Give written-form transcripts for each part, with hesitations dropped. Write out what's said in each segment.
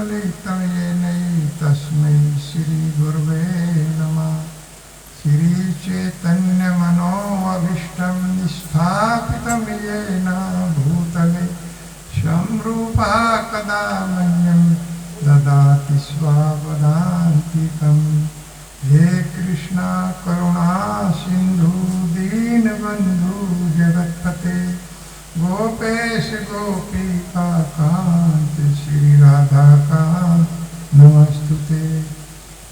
ललितं येनै तस्मै श्रीगुरुवे नमः। श्रीचैतन्यमनोऽभीष्टं स्थापितं येन भूतले स्वं रूपा कदा मह्यं ददाति स्वापदान्तिकम्। हे कृष्णा करुणा सिंधु दीनबंधु जगत्पते गोपेश गोपिका कांत श्री राधा कांत नमस्तुते।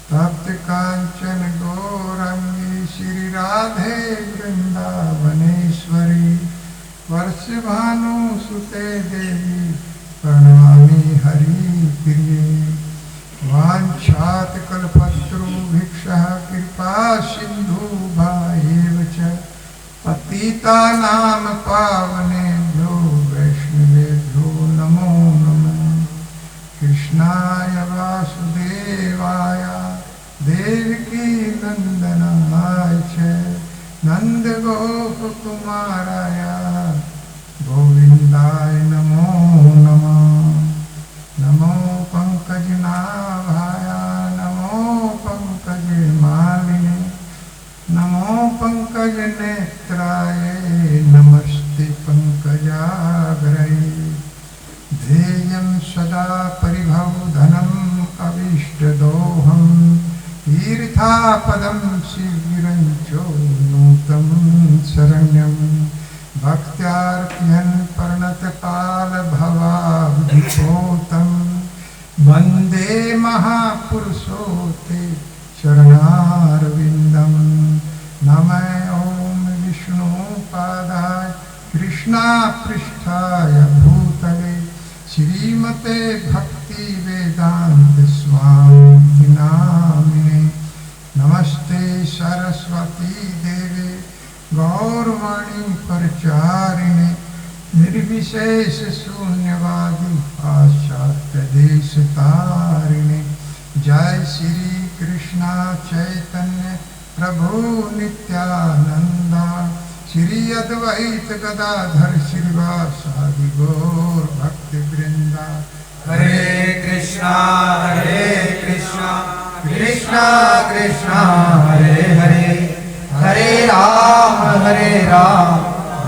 तप्त कांचन गौरांगी श्री राधे वृंदावनेश्वरी वर्षभानु सुते देवी प्रणमामि हरिप्रिये। वाञ्छात् कल्पतरुभिक्षः कृपा सिन्धुभ्यैव च पतितानां पावनेभ्यो वैष्णवेभ्यो नमो नमः। कृष्णाय वासुदेवाय देवकी नन्दनाय च नन्दगोपकुमाराय गोविन्दाय नमो नमः। नमो पंकजनाभाय नमो पंकजमालिने नमो पंकजनेत्राय नमस्ते पंकजाग्रये। ध्येयं सदा परिभवधनम् अभीष्टदोहं तीर्थापदं शीघ्रं च नूतं शरण्यं। भक्त्यार्तिहन् प्रणतपालभवाब्धिपोतं वन्दे महापुरुषोते शरणारविन्दं। नमः ॐ विष्णुपादाय कृष्णापृष्ठाय भूतले श्रीमते भक्तिवेदान्त स्वामी नामिने। नमस्ते सरस्वती देवे गौरवाणी प्रचारिणे निर्विशेष शून्यवादी पाश्चात्य देश तारिणे। जय श्री कृष्णा चैतन्य प्रभु नित्यानंद श्री अद्वैत गदाधर श्रीवासादि गौर भक्ति वृंदा। हरे कृष्णा कृष्णा कृष्णा हरे हरे हरे राम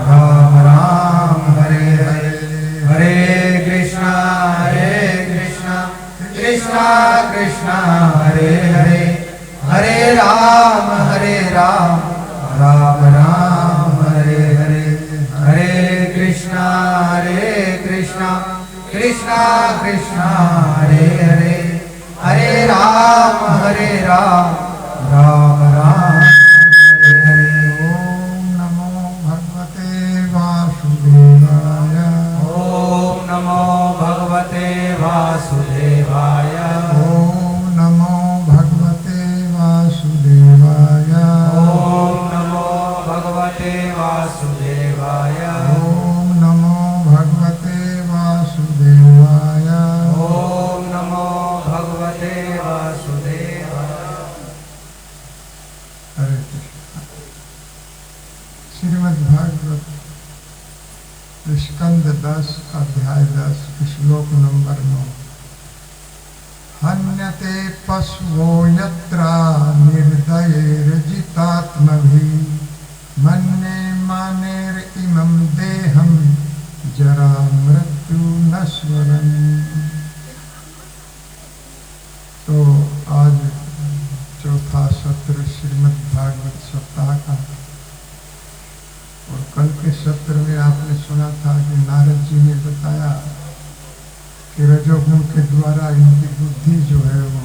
राम राम हरे हरे। हरे कृष्णा कृष्णा कृष्णा हरे हरे हरे राम राम राम हरे हरे। हरे कृष्णा कृष्णा कृष्णा हरे हरे हरे राम राम राम हरे हरे। ओम नमो भगवते वासुदेवाय। ओम नमो भगवते वासुदेवाय। ओम नमो भगवते वासुदेवाय। ओम नमो भगवते वासुदेवाय। ओम नमो भगवते वासुदेवाय। ओम नमो भगवते वासुदेवाय। हरे कृष्ण। श्रीमद् भागवत स्कंद 10 अध्याय 10 श्लोक नंबर 9। हन्यते पशवो यत्रा निर्दयैर्जितात्मभिः मन्ये मानेरिमं देहं जरा मृत्यु नश्वरम्। तो आज चौथा सत्र श्रीमद् भागवत सप्ताह का, और कल के सत्र में आपने सुना था कि नारद जी ने बताया कि रजोगुण के द्वारा इनकी बुद्धि जो है वो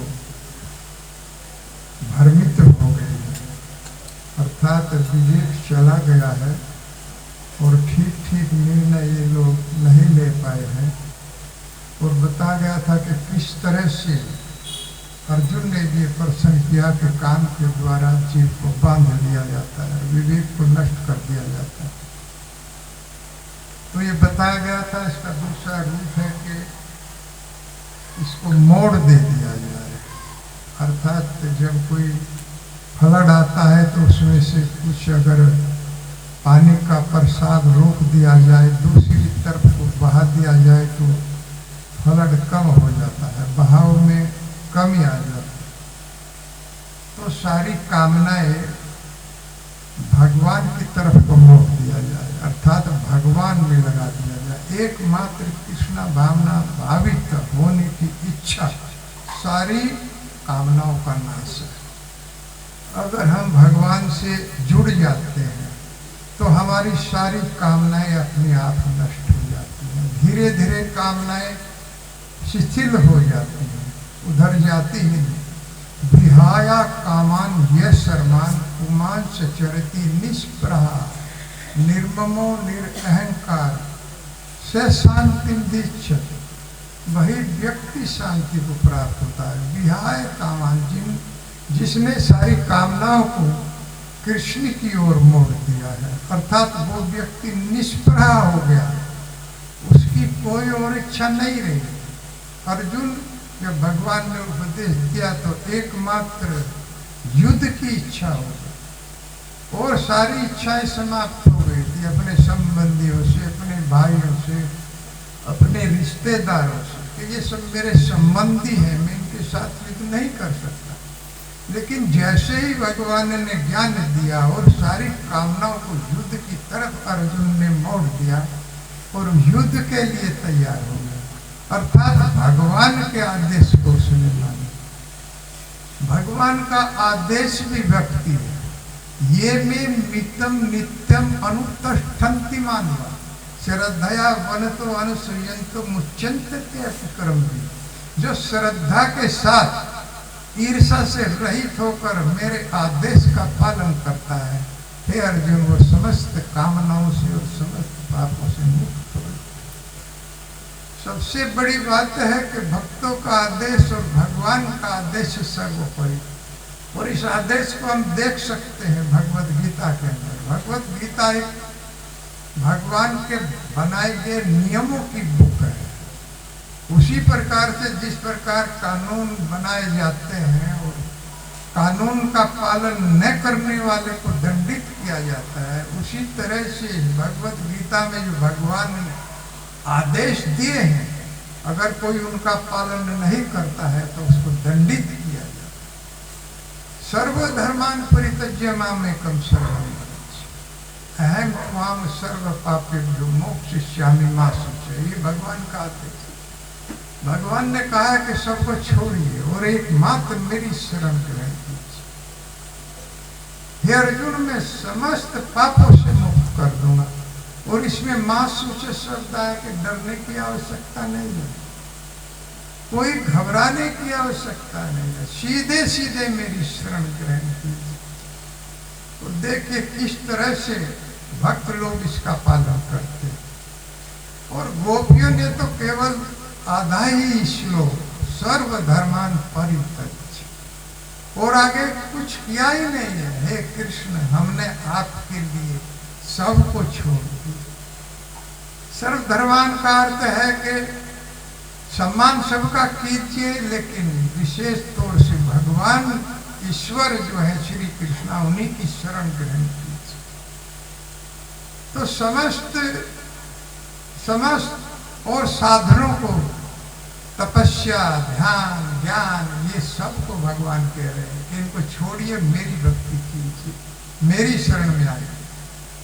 भ्रमित हो गई है, अर्थात विवेक चला गया है और ठीक ठीक निर्णय ये लोग नहीं ले पाए हैं। और बताया गया था कि किस तरह से अर्जुन ने ये प्रश्न किया कि कान के द्वारा जीव को बांध लिया जाता है, विवेक को नष्ट कर दिया जाता है। तो ये बताया गया था इसका दूसरा रूप है कि इसको मोड़ दे दिया जाए, अर्थात जब कोई फ्लड आता है तो उसमें से कुछ अगर पानी का प्रसाद रोक दिया जाए, दूसरी तरफ को बहा दिया जाए तो फ्लड कम हो जाता है, बहाव में कमी आ जाती है। तो सारी कामनाएं भगवान की तरफ को मोड़ दिया जाए, अर्थात भगवान में लगा दिया जाए। एकमात्र कृष्ण भावना भावित होने की इच्छा सारी कामनाओं का नाश है। अगर हम भगवान से जुड़ जाते हैं तो हमारी सारी कामनाएं अपने आप नष्ट हो जाती हैं, धीरे धीरे कामनाएं शिथिल हो जाती हैं, उधर जाती ही नहीं। विहाया कामान ये शर्मान पुमान सचरती निष्प्रहा निर्ममो निरअहंकार से शांति दीक्षित। वही व्यक्ति शांति को प्राप्त होता है। विहाय कामान जिसने सारी कामनाओं को कृष्ण की ओर मोड़ दिया है, अर्थात वो व्यक्ति निष्प्रहा हो गया, उसकी कोई और इच्छा नहीं रही। अर्जुन जब भगवान ने उपदेश दिया तो एकमात्र युद्ध की इच्छा हो गई और सारी इच्छाएं समाप्त हो गई थी, अपने संबंधियों से, अपने भाइयों से, अपने रिश्तेदारों से, कि ये सब मेरे संबंधी हैं, मैं इनके साथ युद्ध नहीं कर सकता। लेकिन जैसे ही भगवान ने ज्ञान दिया और सारी कामनाओं को युद्ध की तरफ अर्जुन ने मोड़ दिया और युद्ध के लिए तैयार हो गया, अर्थात भगवान के आदेश को उसने माना। भगवान का आदेश भी भक्ति है। ये में मितम नित्यम अनुष्ठन्ति मानवा श्रद्धया वनतो अनुसूयन्तो मुच्यन्ते अपक्रम भी। जो श्रद्धा के साथ ईर्षा से रहित होकर मेरे आदेश का पालन करता है, हे अर्जुन, वो समस्त कामनाओं से और समस्त पापों से मुक्त हो। सबसे बड़ी बात है कि भक्तों का आदेश और भगवान का आदेश सर्वोपरि, और इस आदेश को हम देख सकते हैं भगवत गीता के अंदर। भगवत गीता एक भगवान के बनाए गए नियमों की बुक है। उसी प्रकार से जिस प्रकार कानून बनाए जाते हैं और कानून का पालन न करने वाले को दंडित किया जाता है, उसी तरह से भगवत गीता में जो भगवान ने आदेश दिए हैं, अगर कोई उनका पालन नहीं करता है तो उसको दंडित किया जाता है। सर्वधर्मान परित्यज्य मामेकं शरणं व्रज अहम त्वाम सर्व पापेभ्यो मोक्षयिष्यामि मा शुचः। ये भगवान का आदेश। भगवान ने कहा कि सबको छोड़िए और एकमात्र मेरी शरण ग्रहण कीजिए। हे अर्जुन, मैं समस्त पापों से मुक्त कर दूंगा। और इसमें मां सूचे शब्द है कि डरने की आवश्यकता नहीं है, कोई घबराने की आवश्यकता नहीं है, सीधे सीधे मेरी शरण ग्रहण कीजिए। और देखिए किस तरह से भक्त लोग इसका पालन करते हैं। और गोपियों ने तो केवल आधा ही श्लोक सर्वधर्मान परित्यज्य, और आगे कुछ किया ही नहीं है। हे कृष्ण, हमने आपके लिए सबको छोड़ दिया। सर्वधर्मान का अर्थ है कि सम्मान सबका कीजिए, लेकिन विशेष तौर से भगवान ईश्वर जो है श्री कृष्ण, उन्हीं की शरण ग्रहण कीजिए। तो समस्त और साधनों को, तपस्या, ध्यान, ज्ञान, ये सब को भगवान कह रहे हैं कि इनको छोड़िए, मेरी भक्ति कीजिए, मेरी शरण में आइए।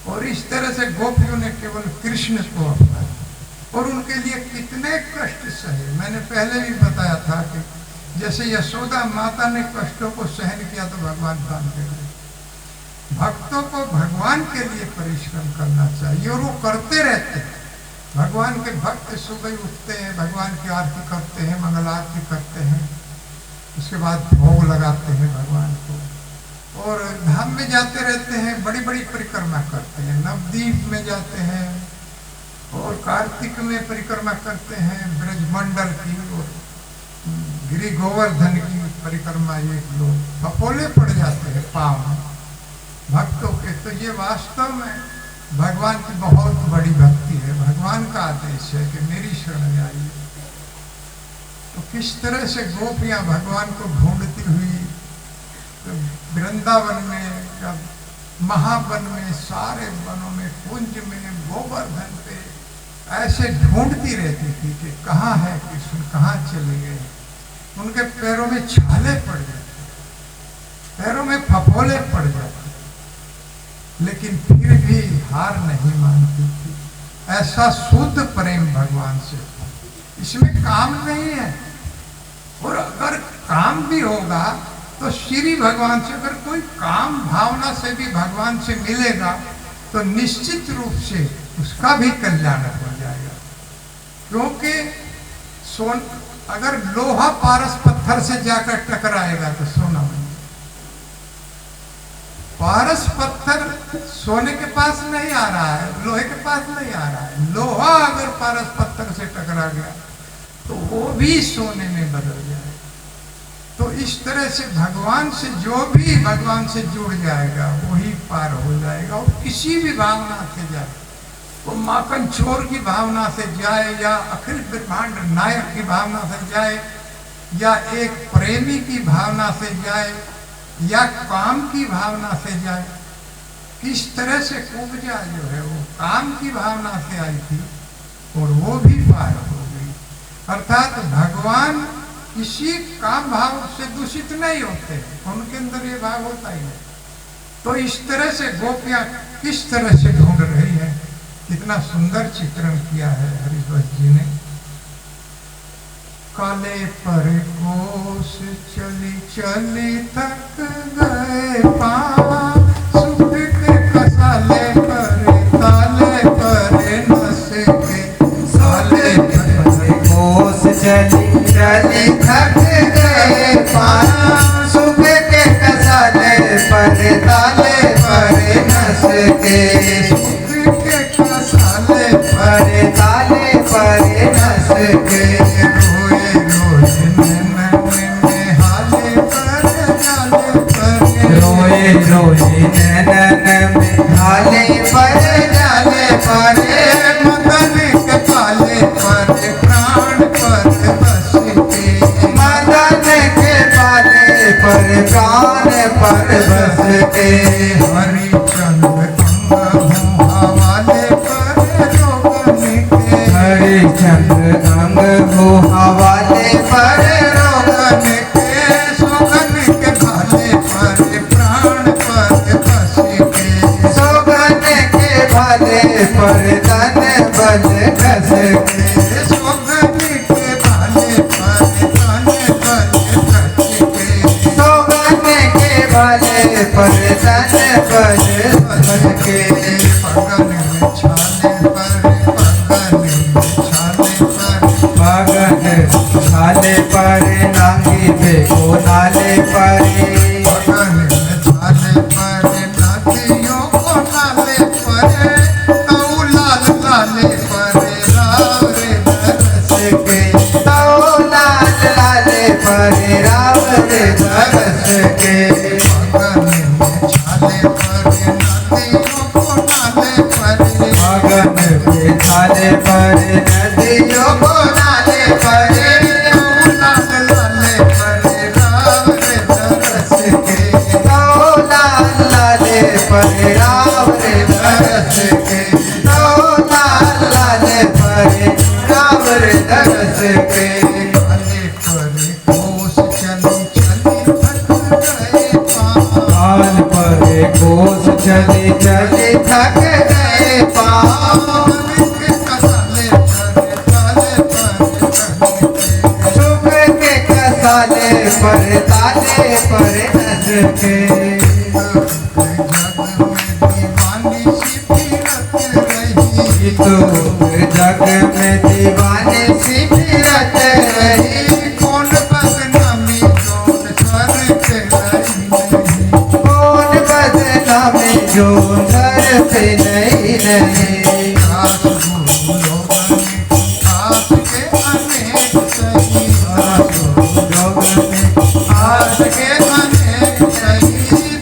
और इस तरह से गोपियों ने केवल कृष्ण को अपनाया और उनके लिए कितने कष्ट सहे। मैंने पहले भी बताया था कि जैसे यशोदा माता ने कष्टों को सहन किया तो भगवान काम कर रहे। भक्तों को भगवान के लिए परिश्रम करना चाहिए और वो करते रहते हैं। भगवान के भक्त सुबह उठते हैं, भगवान की आरती करते हैं, मंगल आरती करते हैं, उसके बाद भोग लगाते हैं भगवान को, और धाम में जाते रहते हैं, बड़ी बड़ी परिक्रमा करते हैं। नवदीप में जाते हैं और कार्तिक में परिक्रमा करते हैं, ब्रजमंडल की और गिरि गोवर्धन की परिक्रमा। ये लोग फपोले पड़ जाते हैं पाँव भक्तों के। तो ये वास्तव में भगवान की बहुत बड़ी भक्ति है। भगवान का आदेश है कि मेरी शरण में आइए। तो किस तरह से गोपियां भगवान को ढूंढती हुई तो वृंदावन में या महावन में, सारे वनों में, कुंज में, गोवर्धन पे ऐसे ढूंढती रहती थी कि कहाँ है कृष्ण, कहाँ चले गए। उनके पैरों में छाले पड़ जाते, पैरों में फफोले पड़ जाते, लेकिन फिर भी हार नहीं मानती थी। ऐसा शुद्ध प्रेम भगवान से, इसमें काम नहीं है। और अगर काम भी होगा तो श्री भगवान से, अगर कोई काम भावना से भी भगवान से मिलेगा तो निश्चित रूप से उसका भी कल्याण हो जाएगा। क्योंकि अगर लोहा पारस पत्थर से जाकर टकराएगा तो सोना बन जाएगा। पारस पत्थर सोने के पास नहीं आ रहा है, लोहे के पास नहीं आ रहा है। लोहा अगर पारस पत्थर से टकरा गया तो वो भी सोने में बदल जाएगा। तो इस तरह से भगवान से, जो भी भगवान से जुड़ जाएगा वही पार हो जाएगा। और किसी भी भावना से जाए, वो माखन चोर की भावना से जाए, या अखिल ब्रह्मांड नायक की भावना से जाए, या एक प्रेमी की भावना से जाए, या काम की भावना से जाए, किस तरह से कुब्जा जो है वो काम की भावना से आई थी और वो भी पार हो गई। अर्थात भगवान किसी काम भाव से दूषित नहीं होते, उनके अंदर ये भाव होता ही है। तो इस तरह से गोपियां किस तरह से ढूंढ रही है, कितना सुंदर चित्रण किया है हरिवंश जी ने। काले पर कोस चली चली थक गए पाँव, सुख के कसाले पर ताले पर नस के, साले पर कोस चली चली थक गए पाँव, सुख के कसाले पर ताले पर नस के, सुख के कसाले पर ताले पर नस के, रोए रोए नैनन में हाले पर जाले पर, मदन के पाले पर प्राण पर बस के, मदन के पाले पर प्राण पर बस के, हरिचंद्र अंग हो हवाले पर रोगन के, हरिचंद्र अंग हो हवाले पर, रोगन के भाले पर प्राण पर बस के, सोगन के भाले पर तन बल कस के, सोगन के भाले पर तन बल कस के, सोगन के भाले पर तन बल कस के, पगन में छाले पर, पगन छाले पर नांगी बेको नाले पर, पगन में छाले पर नाथियों को नाले पर, तऊ लाल लाले पर राव रे दरस के, तो लाल लाले पर राव रे दरस के, पगन में छाले पर नाथियों को नाले पर, पगन के छाले पर नदियों को नाले पर, तऊ लाल लाले पर राव रे दरस के, तो लाल लाले पर राव रे दरस के, तो लाल लाले पर राव रे दरस के, काले पर कोस चली चली थक गए पाँव, काल पर कोस चली चली थक गए पाँव, के कसाले पर ताले पर चढ़ के, सुख के कसाले पर ताले पर नस के, जग में दीवानी सी फिरत रही, तो जग में दीवाने सी फिरत रही, कौन बदनामी जो सर पे नहीं कौन बदनामी जो सर पे नहीं रही, आस भूलो आस के अनेक सही, आस के अनेक सही,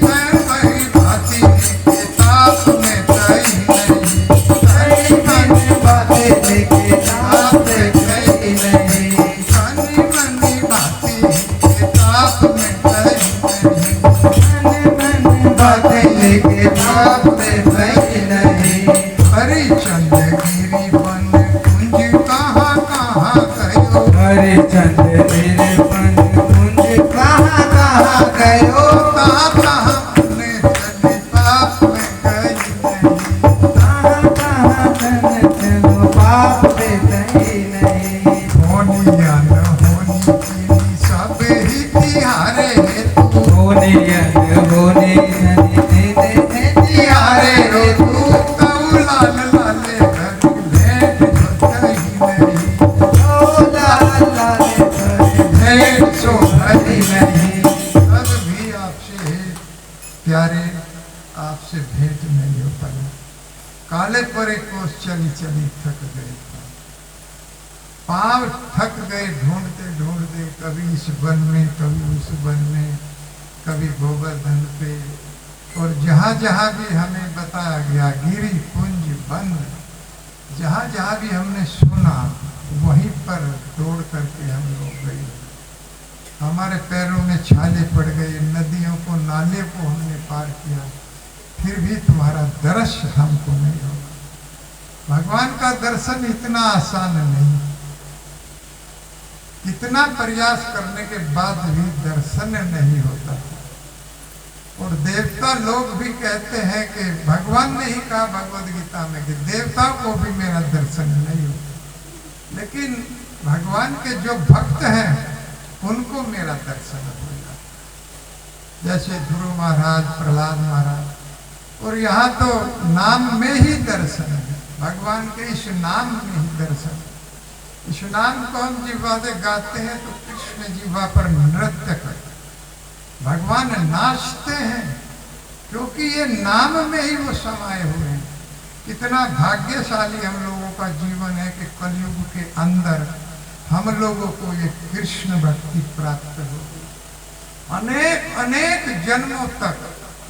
पर वही भांति के ताप में कहीं नहीं, कई मन बातें लेके नाम गई नहीं, कनी मनी भांति के ताप में कहीं नहीं, मन बातें लेके नाम गई नहीं, हरिचंद्र गिरी काले परे कोस चली चली थक गए, पांव थक गए ढूंढते ढूंढते, कभी इस वन में कभी उस वन में, कभी गोवर्धन पे, और जहाँ जहाँ भी हमें बताया गया गिरी पुंज वन, जहाँ जहाँ भी हमने सुना वहीं पर दौड़ करके हम लोग गए। हमारे पैरों में छाले पड़ गए, नदियों को नाले को हमने पार किया, फिर भी तुम्हारा दर्शन हमको नहीं होगा। भगवान का दर्शन इतना आसान नहीं, इतना प्रयास करने के बाद भी दर्शन नहीं होता। और देवता लोग भी कहते हैं कि भगवान ने ही कहा भगवद गीता में कि देवताओं को भी मेरा दर्शन नहीं होता, लेकिन भगवान के जो भक्त हैं उनको मेरा दर्शन हो जाता, जैसे ध्रुव महाराज, प्रहलाद महाराज। और यहाँ तो नाम में ही दर्शन है, भगवान के इस नाम में ही दर्शन है। इस नाम को हम जिह्वा से गाते हैं तो कृष्ण जिह्वा पर नृत्य करते, भगवान नाचते हैं, क्योंकि ये नाम में ही वो समाये हुए हैं। कितना भाग्यशाली हम लोगों का जीवन है कि कलयुग के अंदर हम लोगों को ये कृष्ण भक्ति प्राप्त हो गई। अनेक अनेक जन्मों तक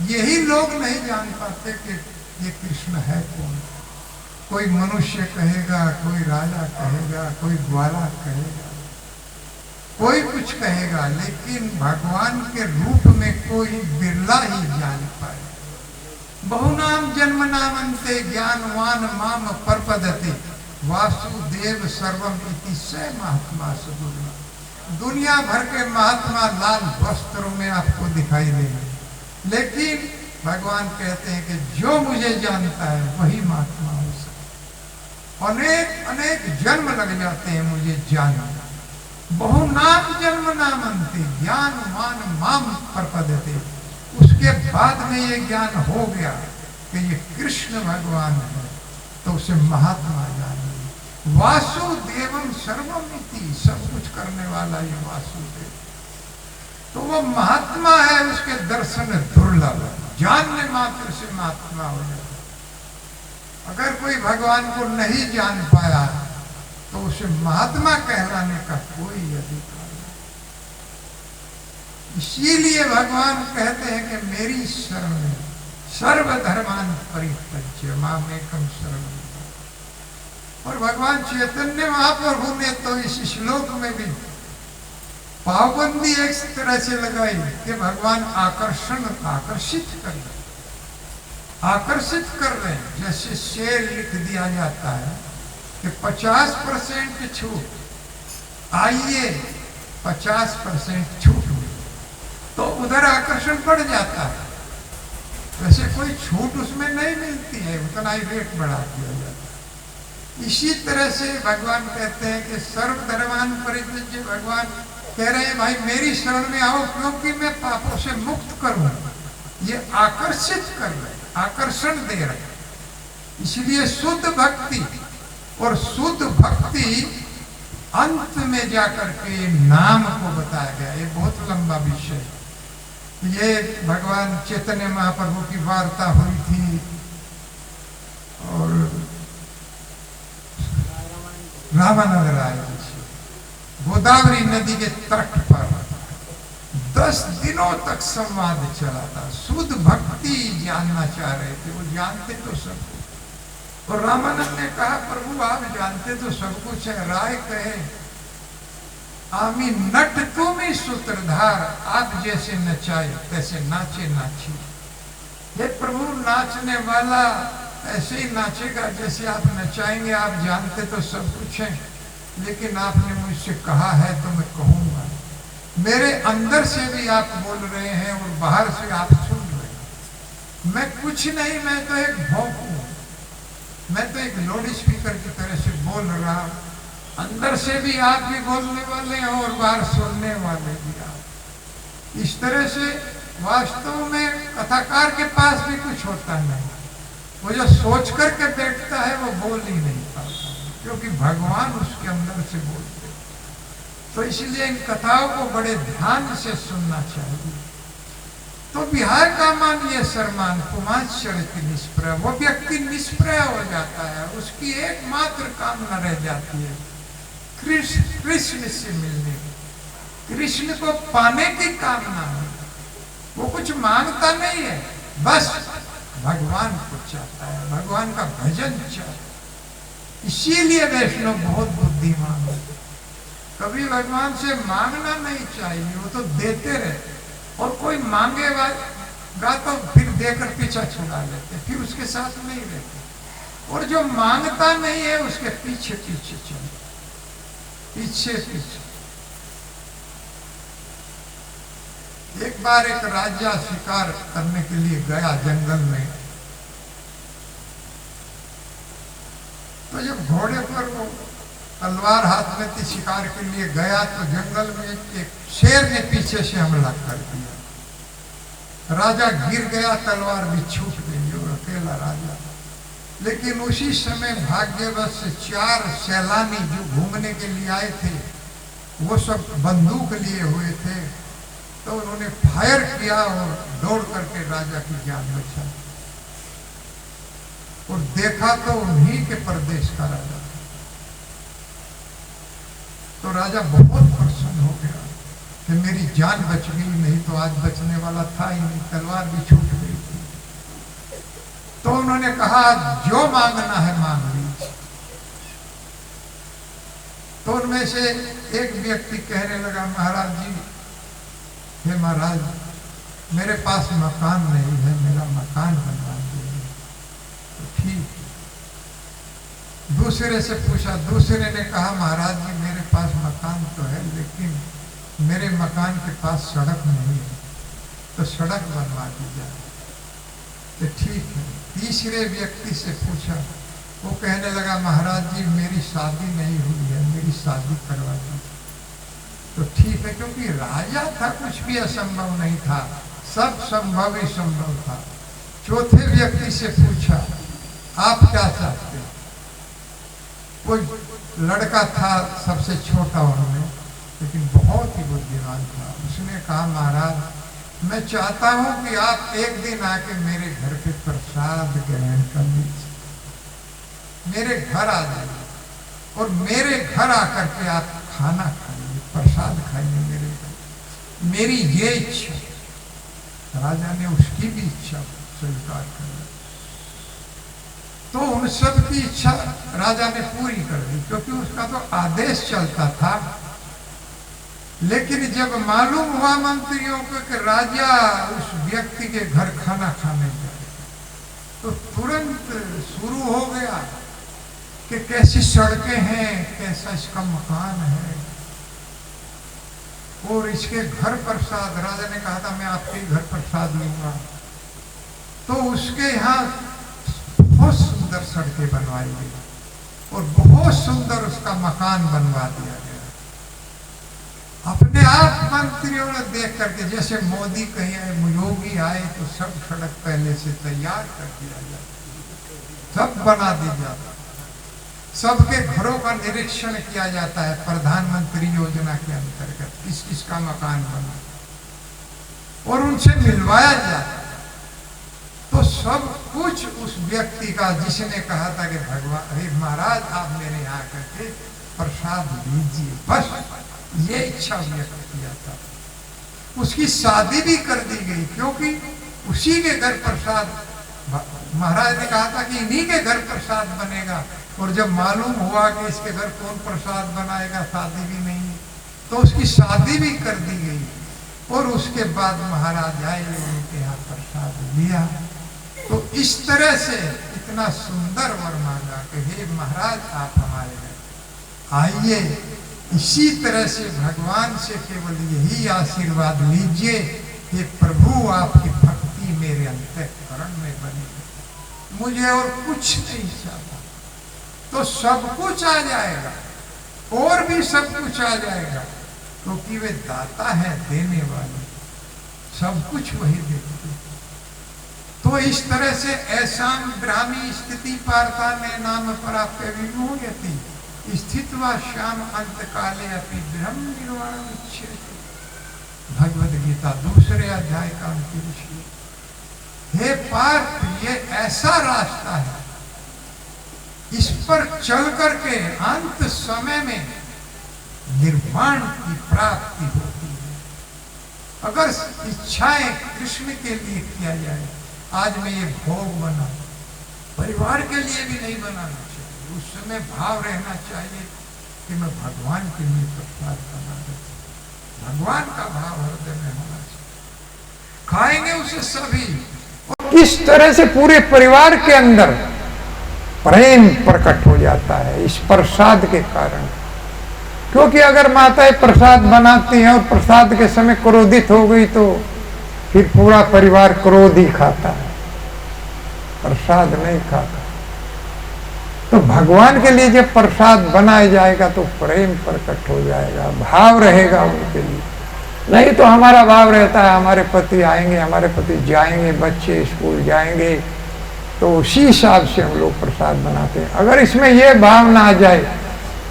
यही लोग नहीं जान पाते कि ये कृष्ण है कौन। कोई मनुष्य कहेगा, कोई राजा कहेगा, कोई ग्वाला कहेगा, कोई कुछ कहेगा, लेकिन भगवान के रूप में कोई बिरला ही जान पाए। बहुनाम जन्म नामंते ज्ञानवान माम परपदते, वासुदेव सर्वम इति स महात्मा सुदुर्लभ। दुनिया भर के महात्मा लाल वस्त्रों में आपको दिखाई देंगे, लेकिन भगवान कहते हैं कि जो मुझे जानता है वही महात्मा हो सकता। अनेक अनेक जन्म लग जाते हैं मुझे जानना। बहुनाम जन्म नामंते ज्ञानवान माम परपदते, उसके बाद में ये ज्ञान हो गया कि ये कृष्ण भगवान है, तो उसे महात्मा जान। वासुदेवम सर्वमिति, सब कुछ करने वाला ये वासुदेव, तो वो महात्मा है, उसके दर्शन दुर्लभ है, जानने मात्र से महात्मा हो जाता। अगर कोई भगवान को नहीं जान पाया तो उसे महात्मा कहलाने का कोई अधिकार नहीं। इसीलिए भगवान कहते हैं कि मेरी शरण में सर्वधर्मान परित्यज्य मामेकम शरणं। और भगवान चैतन्य महाप्रभु ने तो इस श्लोक में भी पाबंदी एक तरह से लगाई कि भगवान आकर्षित कर रहे, आकर्षित कर रहे हैं। जैसे शेर लिख दिया जाता है कि 50% छूट, आइए 50% छूट हुई, तो उधर आकर्षण बढ़ जाता है। वैसे कोई छूट उसमें नहीं मिलती है, उतना ही रेट बढ़ा दिया जाता है। इसी तरह से भगवान कहते हैं कि सर्वधर्मान परित्यज्य, भगवान कह रहे हैं भाई मेरी शरण में आओ, क्योंकि मैं पापों से मुक्त करूं। ये आकर्षित कर रहे, आकर्षण दे रहे। इसलिए शुद्ध भक्ति, और शुद्ध भक्ति अंत में जाकर के नाम को बताया गया। ये बहुत लंबा विषय। ये भगवान चैतन्य महाप्रभु की वार्ता हुई थी, और रामानंद राय जी से गोदावरी नदी के तट पर 10 दिनों तक संवाद चला था। शुद्ध भक्ति जानना चाह रहे थे, वो जानते तो सब कुछ। और रामानंद ने कहा प्रभु आप जानते तो सब कुछ है। राय कहे आमी नट तुम ही सूत्रधार, आप जैसे नचाए तैसे नाचे नाची। हे प्रभु नाचने वाला ऐसे ही नाचेगा जैसे आप नचाएंगे। आप जानते तो सब कुछ है, लेकिन आपने मुझसे कहा है तो मैं कहूंगा। मेरे अंदर से भी आप बोल रहे हैं और बाहर से आप सुन रहे हैं। मैं कुछ नहीं, मैं तो एक भोंक हूं, मैं तो एक लाउड स्पीकर की तरह से बोल रहा हूं। अंदर से भी आप भी बोलने वाले हैं और बाहर सुनने वाले भी आप। इस तरह से वास्तव में कथाकार के पास भी कुछ होता नहीं। वो जो सोच करके बैठता है वो बोल ही नहीं पाता, क्योंकि भगवान उसके अंदर से बोलते। तो इसलिए इन कथाओं को बड़े ध्यान से सुनना चाहिए। तो विहाय का मान ये सरमान पुमांस चरित निष्प्रय, वो व्यक्ति निष्प्रय हो जाता है, उसकी एकमात्र कामना रह जाती है कृष्ण से मिलने की, कृष्ण को पाने की कामना है। वो कुछ मांगता नहीं है, बस भगवान को चाहता है, भगवान का भजन चाहता है। इसीलिए वैष्णव बहुत बुद्धिमान है। कभी भगवान से मांगना नहीं चाहिए, वो तो देते रहे, और कोई मांगेगा तो फिर देकर पीछा छुड़ा लेते, फिर उसके साथ नहीं रहते। और जो मांगता नहीं है उसके पीछे पीछे चले, पीछे पीछे। एक बार एक राजा शिकार करने के लिए गया जंगल में, तो जब घोड़े पर वो तलवार हाथ में थी शिकार के लिए गया, तो जंगल में एक शेर ने पीछे से हमला कर दिया। राजा गिर गया, तलवार भी छूट गई और अकेला राजा। लेकिन उसी समय भाग्यवश 4 सैलानी जो घूमने के लिए आए थे, वो सब बंदूक लिए हुए थे, तो उन्होंने फायर किया और दौड़ करके राजा की जान बचाई। और देखा तो उन्हीं के प्रदेश का राजा, तो राजा बहुत प्रसन्न हो गया कि मेरी जान बच गई, नहीं तो आज बचने वाला था ही नहीं, तलवार भी छूट गई थी। तो उन्होंने कहा जो मांगना है मांग लीजिए। तो उनमें से एक व्यक्ति कहने लगा, महाराज जी, हे महाराज, मेरे पास मकान नहीं है, मेरा मकान बनवा दीजिए। तो ठीक। दूसरे से पूछा, दूसरे ने कहा, महाराज जी, मेरे पास मकान तो है, लेकिन मेरे मकान के पास सड़क नहीं है, तो सड़क बनवा दीजिए। तो ठीक है। तीसरे व्यक्ति से पूछा, वो कहने लगा, महाराज जी, मेरी शादी नहीं हुई है, मेरी शादी करवा दीजिए। तो ठीक है, क्योंकि राजा था, कुछ भी असंभव नहीं था, सब संभव ही संभव था। चौथे व्यक्ति से पूछा, आप क्या चाहते हैं? कोई लड़का था सबसे छोटा उनमें, लेकिन बहुत ही बुद्धिमान था। उसने कहा, महाराज, मैं चाहता हूं कि आप एक दिन आके मेरे घर पे प्रसाद ग्रहण कर लीजिए, मेरे घर आ जाइए और मेरे घर आकर के आप खाना खाइए, प्रसाद खाइए मेरे घर। मेरी ये इच्छा। राजा ने उसकी भी इच्छा स्वीकार कर ली। तो उन सब की इच्छा राजा ने पूरी कर दी, क्योंकि उसका तो आदेश चलता था। लेकिन जब मालूम हुआ मंत्रियों को कि राजा उस व्यक्ति के घर खाना खाने जाए, तो तुरंत शुरू हो गया कि कैसी सड़कें हैं, कैसा इसका मकान है, और इसके घर प्रसाद। राजा ने कहा था, मैं आपके घर प्रसाद लूंगा। तो उसके यहाँ बहुत सुंदर सड़कें बनवाई गई और बहुत सुंदर उसका मकान बनवा दिया गया। अपने आप मंत्रियों ने देख करके, जैसे मोदी कहीं आए, योगी आए, तो सब सड़क पहले से तैयार कर दिया जाता, सब बना दी जाता, सबके घरों का निरीक्षण किया जाता है प्रधानमंत्री योजना के अंतर्गत, किस किस का मकान बना, और उनसे मिलवाया जाता। तो सब कुछ उस व्यक्ति का, जिसने कहा था कि भगवान, अरे महाराज, आप मेरे यहाँ करके प्रसाद लीजिए, बस ये इच्छा व्यक्त किया था। उसकी शादी भी कर दी गई, क्योंकि उसी के घर प्रसाद, महाराज ने कहा था कि इन्हीं के घर प्रसाद बनेगा, और जब मालूम हुआ कि इसके घर कौन प्रसाद बनाएगा, शादी भी नहीं, तो उसकी शादी भी कर दी गई। और उसके बाद महाराज आए, उनके यहाँ प्रसाद लिया। तो इस तरह से इतना सुंदर वर मांगा कि हे महाराज, आप हमारे घर आइए। इसी तरह से भगवान से केवल यही आशीर्वाद लीजिए कि प्रभु, आपकी भक्ति मेरे अंतःकरण में बनी, मुझे और कुछ नहीं चाहता, तो सब कुछ आ जाएगा, और भी सब कुछ आ जाएगा, क्योंकि वे दाता है, देने वाले, सब कुछ वही देते। तो इस तरह से ऐसा ब्राह्मी स्थिति पार्था ने नाम प्राप्य विमोहयति स्थित्वा श्याम अंत काले अपि ब्रह्म निर्वाणम इच्छति। भगवद गीता दूसरे अध्याय का अंतिम श्लोक। हे पार्थ, ये ऐसा रास्ता है, इस पर चल करके अंत समय में निर्वाण की प्राप्ति होती है। अगर इच्छाएं कृष्ण के लिए किया जाए, आज मैं ये भोग बना, परिवार के लिए भी नहीं बनाना चाहिए। उस समय भाव रहना चाहिए कि मैं भगवान के लिए प्रसाद बना रहा हूं, भगवान का भाव हृदय में होना चाहिए। खाएंगे उसे सभी। किस तरह से पूरे परिवार के अंदर प्रेम प्रकट हो जाता है इस प्रसाद के कारण। क्योंकि अगर माताएं प्रसाद बनाती हैं और प्रसाद के समय क्रोधित हो गई तो फिर पूरा परिवार क्रोध ही खाता है, प्रसाद नहीं खाता। तो भगवान के लिए जब प्रसाद बनाया जाएगा तो प्रेम प्रकट हो जाएगा, भाव रहेगा उनके लिए। नहीं तो हमारा भाव रहता है हमारे पति आएंगे, हमारे पति जाएंगे, बच्चे स्कूल जाएंगे, तो उसी हिसाब से हम लोग प्रसाद बनाते हैं। अगर इसमें यह भाव ना आ जाए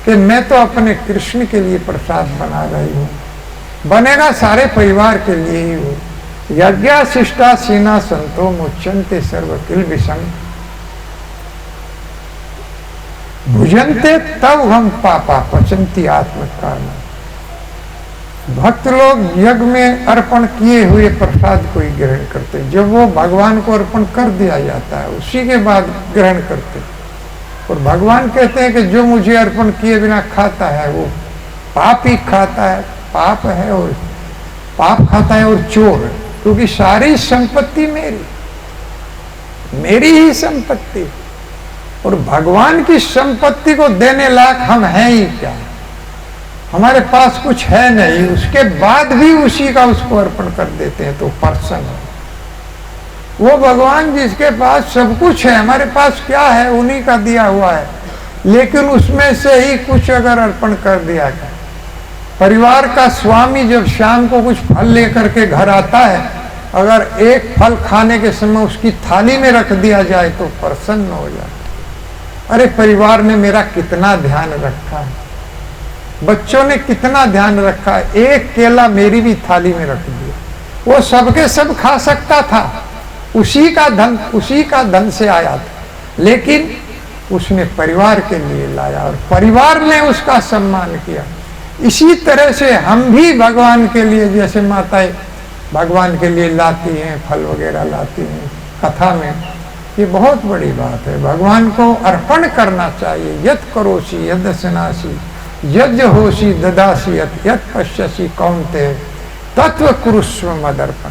कि मैं तो अपने कृष्ण के लिए प्रसाद बना रही हूँ, बनेगा सारे परिवार के लिए ही हो। यज्ञा शिष्टा सीना संतो मुच्यन्ते सर्व किल विषम भुजन्ते तब हम पापा पचन्ति आत्मकाम। भक्त लोग यज्ञ में अर्पण किए हुए प्रसाद को ही ग्रहण करते, जब वो भगवान को अर्पण कर दिया जाता है उसी के बाद ग्रहण करते। और भगवान कहते हैं कि जो मुझे अर्पण किए बिना खाता है वो पाप ही खाता है, पाप है और पाप खाता है और चोर। क्योंकि सारी संपत्ति मेरी ही संपत्ति, और भगवान की संपत्ति को देने लायक हम हैं ही क्या? हमारे पास कुछ है नहीं, उसके बाद भी उसी का उसको अर्पण कर देते हैं तो प्रसन्न है वो भगवान जिसके पास सब कुछ है। हमारे पास क्या है? उन्हीं का दिया हुआ है, लेकिन उसमें से ही कुछ अगर अर्पण कर दिया जाए। परिवार का स्वामी जब शाम को कुछ फल लेकर के घर आता है, अगर एक फल खाने के समय उसकी थाली में रख दिया जाए तो प्रसन्न हो जाता है। अरे परिवार ने मेरा कितना ध्यान रखा है, बच्चों ने कितना ध्यान रखा है, एक केला मेरी भी थाली में रख दिया। वो सबके सब खा सकता था, उसी का धन से आया था, लेकिन उसने परिवार के लिए लाया और परिवार ने उसका सम्मान किया। इसी तरह से हम भी भगवान के लिए, जैसे माताएं भगवान के लिए लाती हैं, फल वगैरह लाती हैं कथा में, ये बहुत बड़ी बात है। भगवान को अर्पण करना चाहिए। यत् करोषि यदस्नासि यज्ञ होषि ददासि यत् पश्यसि कौन्तेय तत्व कुरुष्व मदर्पण।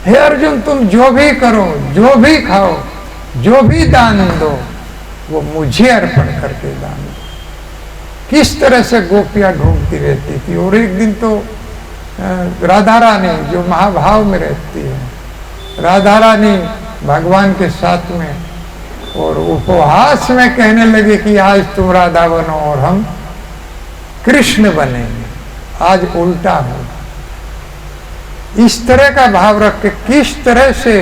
हे अर्जुन, तुम जो भी करो, जो भी खाओ, जो भी दान दो, वो मुझे अर्पण करके दान दो। किस तरह से गोपियां ढूंढती रहती थी। और एक दिन तो राधा रानी जो महाभाव में रहती है, राधा रानी भगवान के साथ में और उपहास में कहने लगे कि आज तुम राधा बनो और हम कृष्ण बनेंगे। आज उल्टा हो। इस तरह का भाव रख के किस तरह से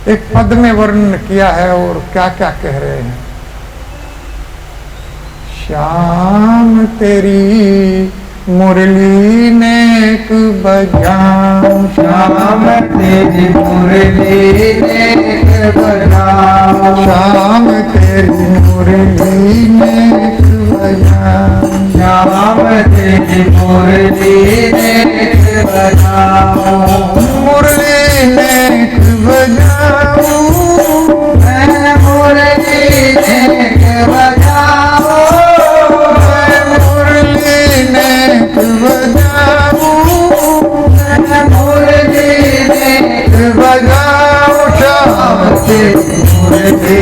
एक पद में वर्णन किया है और क्या क्या कह रहे हैं। श्याम तेरी मुरली नेक बजाऊं, श्याम तेरी मुरली नेक बजाऊं, श्याम तेरी मुरली नेक बजाऊं, श्याम तेरी मुरली नेक बजाऊं, मुरली नेक बजाऊं, मैं मुरली नेक बजाऊं, मैं मुरली नेक बजाऊं, मैं मुरली नेक बजाऊं। श्याम तेरी मुरली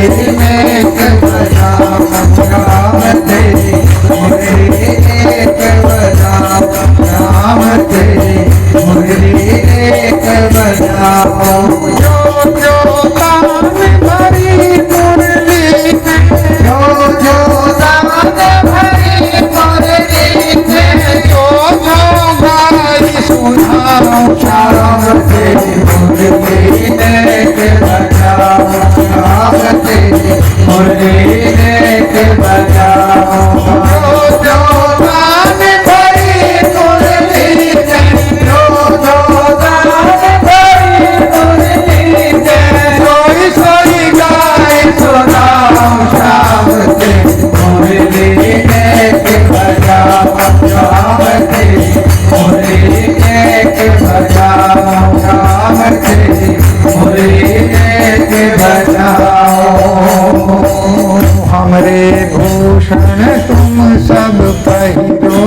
हमारे भूषण तुम सब पहिरो,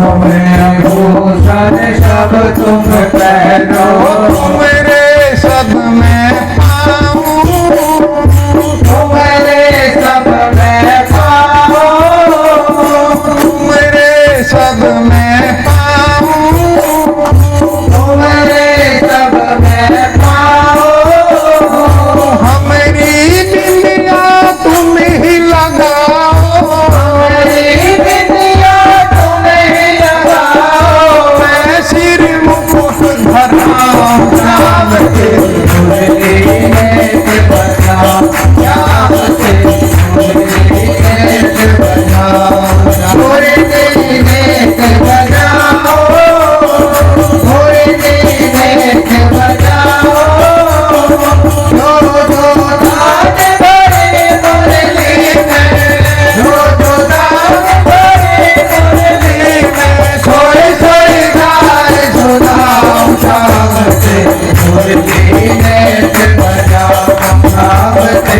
हमें भूषण सब तुम पहनो, तुम्हारे सब में पाऊं, तुम्हारे सब में पाओ, तुम्हारे सब में पाऊं, तुम्हारे सब में पाओ, हमारी बिंदिया तुम ही लगाओ, हमारी बिंदिया तुम ही लगाओ, मैं सिर मुकुट धराऊं नाम के, मुरली नेत बजाओ, श्याम से मुरली नेत बजाओ, मुरली नेत बजाओ, मुरली नेत बजाओ, जो जो दान भरे मुरली में, जो जो दान भरे मुरली में, सोई सोई गाय सुनाओ शाम से, मुरली नेत बजाओ शाम से,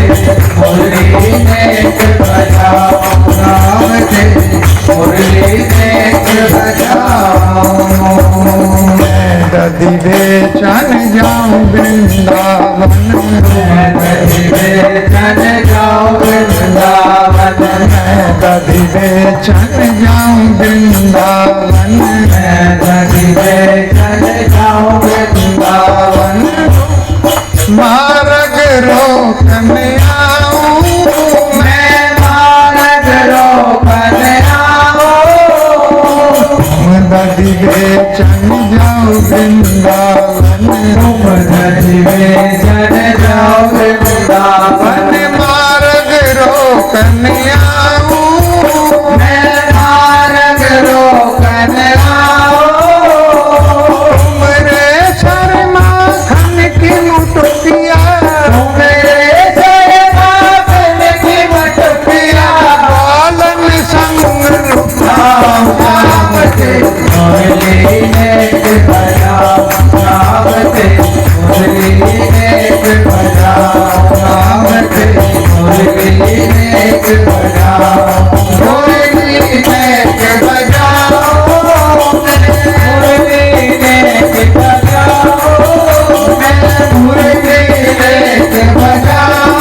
मुरली नेत बजाओ शाम से, मुरली नेत बजाओ। मैं दधि बेचन जाऊं वृंदावन, मैं दधि बेचन जाऊं वृंदावन, मैं दधि बेचन जाऊं वृंदावन, मैं दधि बेचन जाऊं वृंदावन, मार्ग रोकन आऊं, मैं मार्ग रोकन आऊं, दधि बेचन जाऊं वृंदावन, तुम दधि बेचन जाओ वृंदावन, मार्ग रोकन आऊं, मैं मार्ग रोकन आऊं, तुमरे सर माखन की मुठिया, मेरे सर माखन की मटकिया, बालन संग राम राम से मुरली नेत बजाओ, राम से मुरली नेत बजाओ, राम से मुरली नेत बजाओ, मुरली नेत बजाओ, मुरली नेत बजाओ, मुरली नेत बजाओ,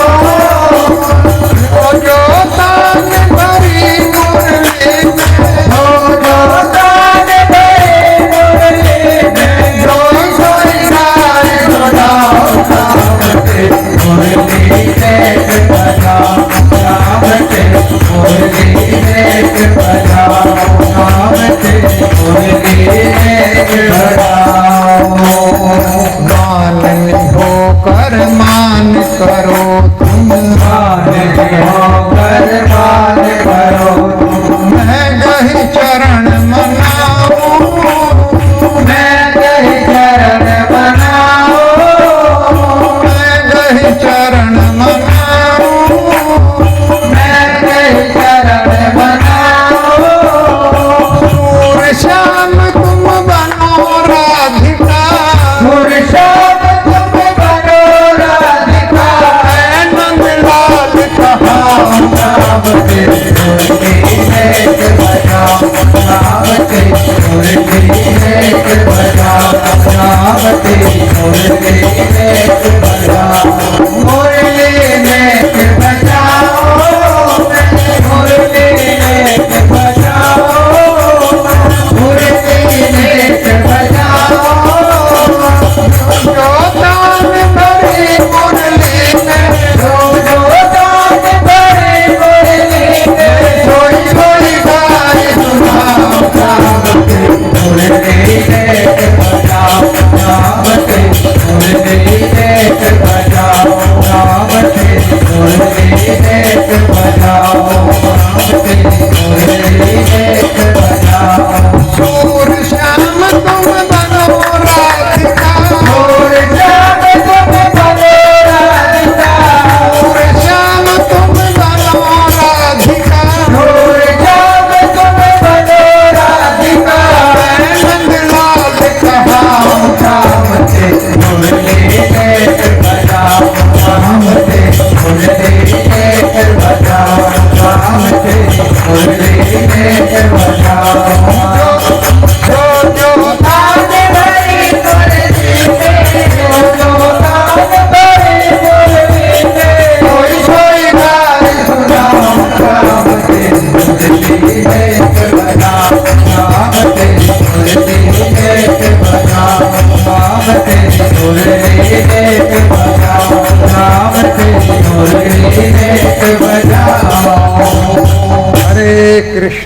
जो तान भरी मुरली में, हो जो दान भरे मुरली में, जो सोई गाय सुनाओ शाम से, मुरली नेत बजाओ शाम से, मुरली नेत बजाओ शाम से, मुरली नेत बजाओ। मान होकर मान करो तुम, मान होकर मान करो तुम, मैं गही चरण मनाऊं, मैं कही चरण बनाओ, मैं गही चरण मनाऊं, मैं कही चरण बनाओ, सूर श्याम तुम बनो राधिका, मुर्शाद तुम बनो राधिका, नंद लाल कहाऊं, राम के मुरली नेत बजाओ, राम के मुरली नेत बजाओ, राम के मुरली नेत बजाओ, मुरली नेत बजाओ, मुरली नेत बजाओ, मुरली नेत बजाओ, जो तान भरी मुरली में, जो जो दान भरे मुरली में, सोई सोई गाय सुनाओ, राम के मुरली नेत बजाओ, राम के मुरली नेत बजाओ, राम के मुरली नेत बजाओ, राम के मुरली नेत बजाओ, सूर श्याम तुम बनो राधिका, मुर्शाद तुम बनो राधिका, सूर श्याम तुम बनो राधिका, मुर्शाद तुम बनो राधिका, नंद लाल कहाऊं, राम से मुरली नेत बजाओ, राम से मुरली नेत बजाओ,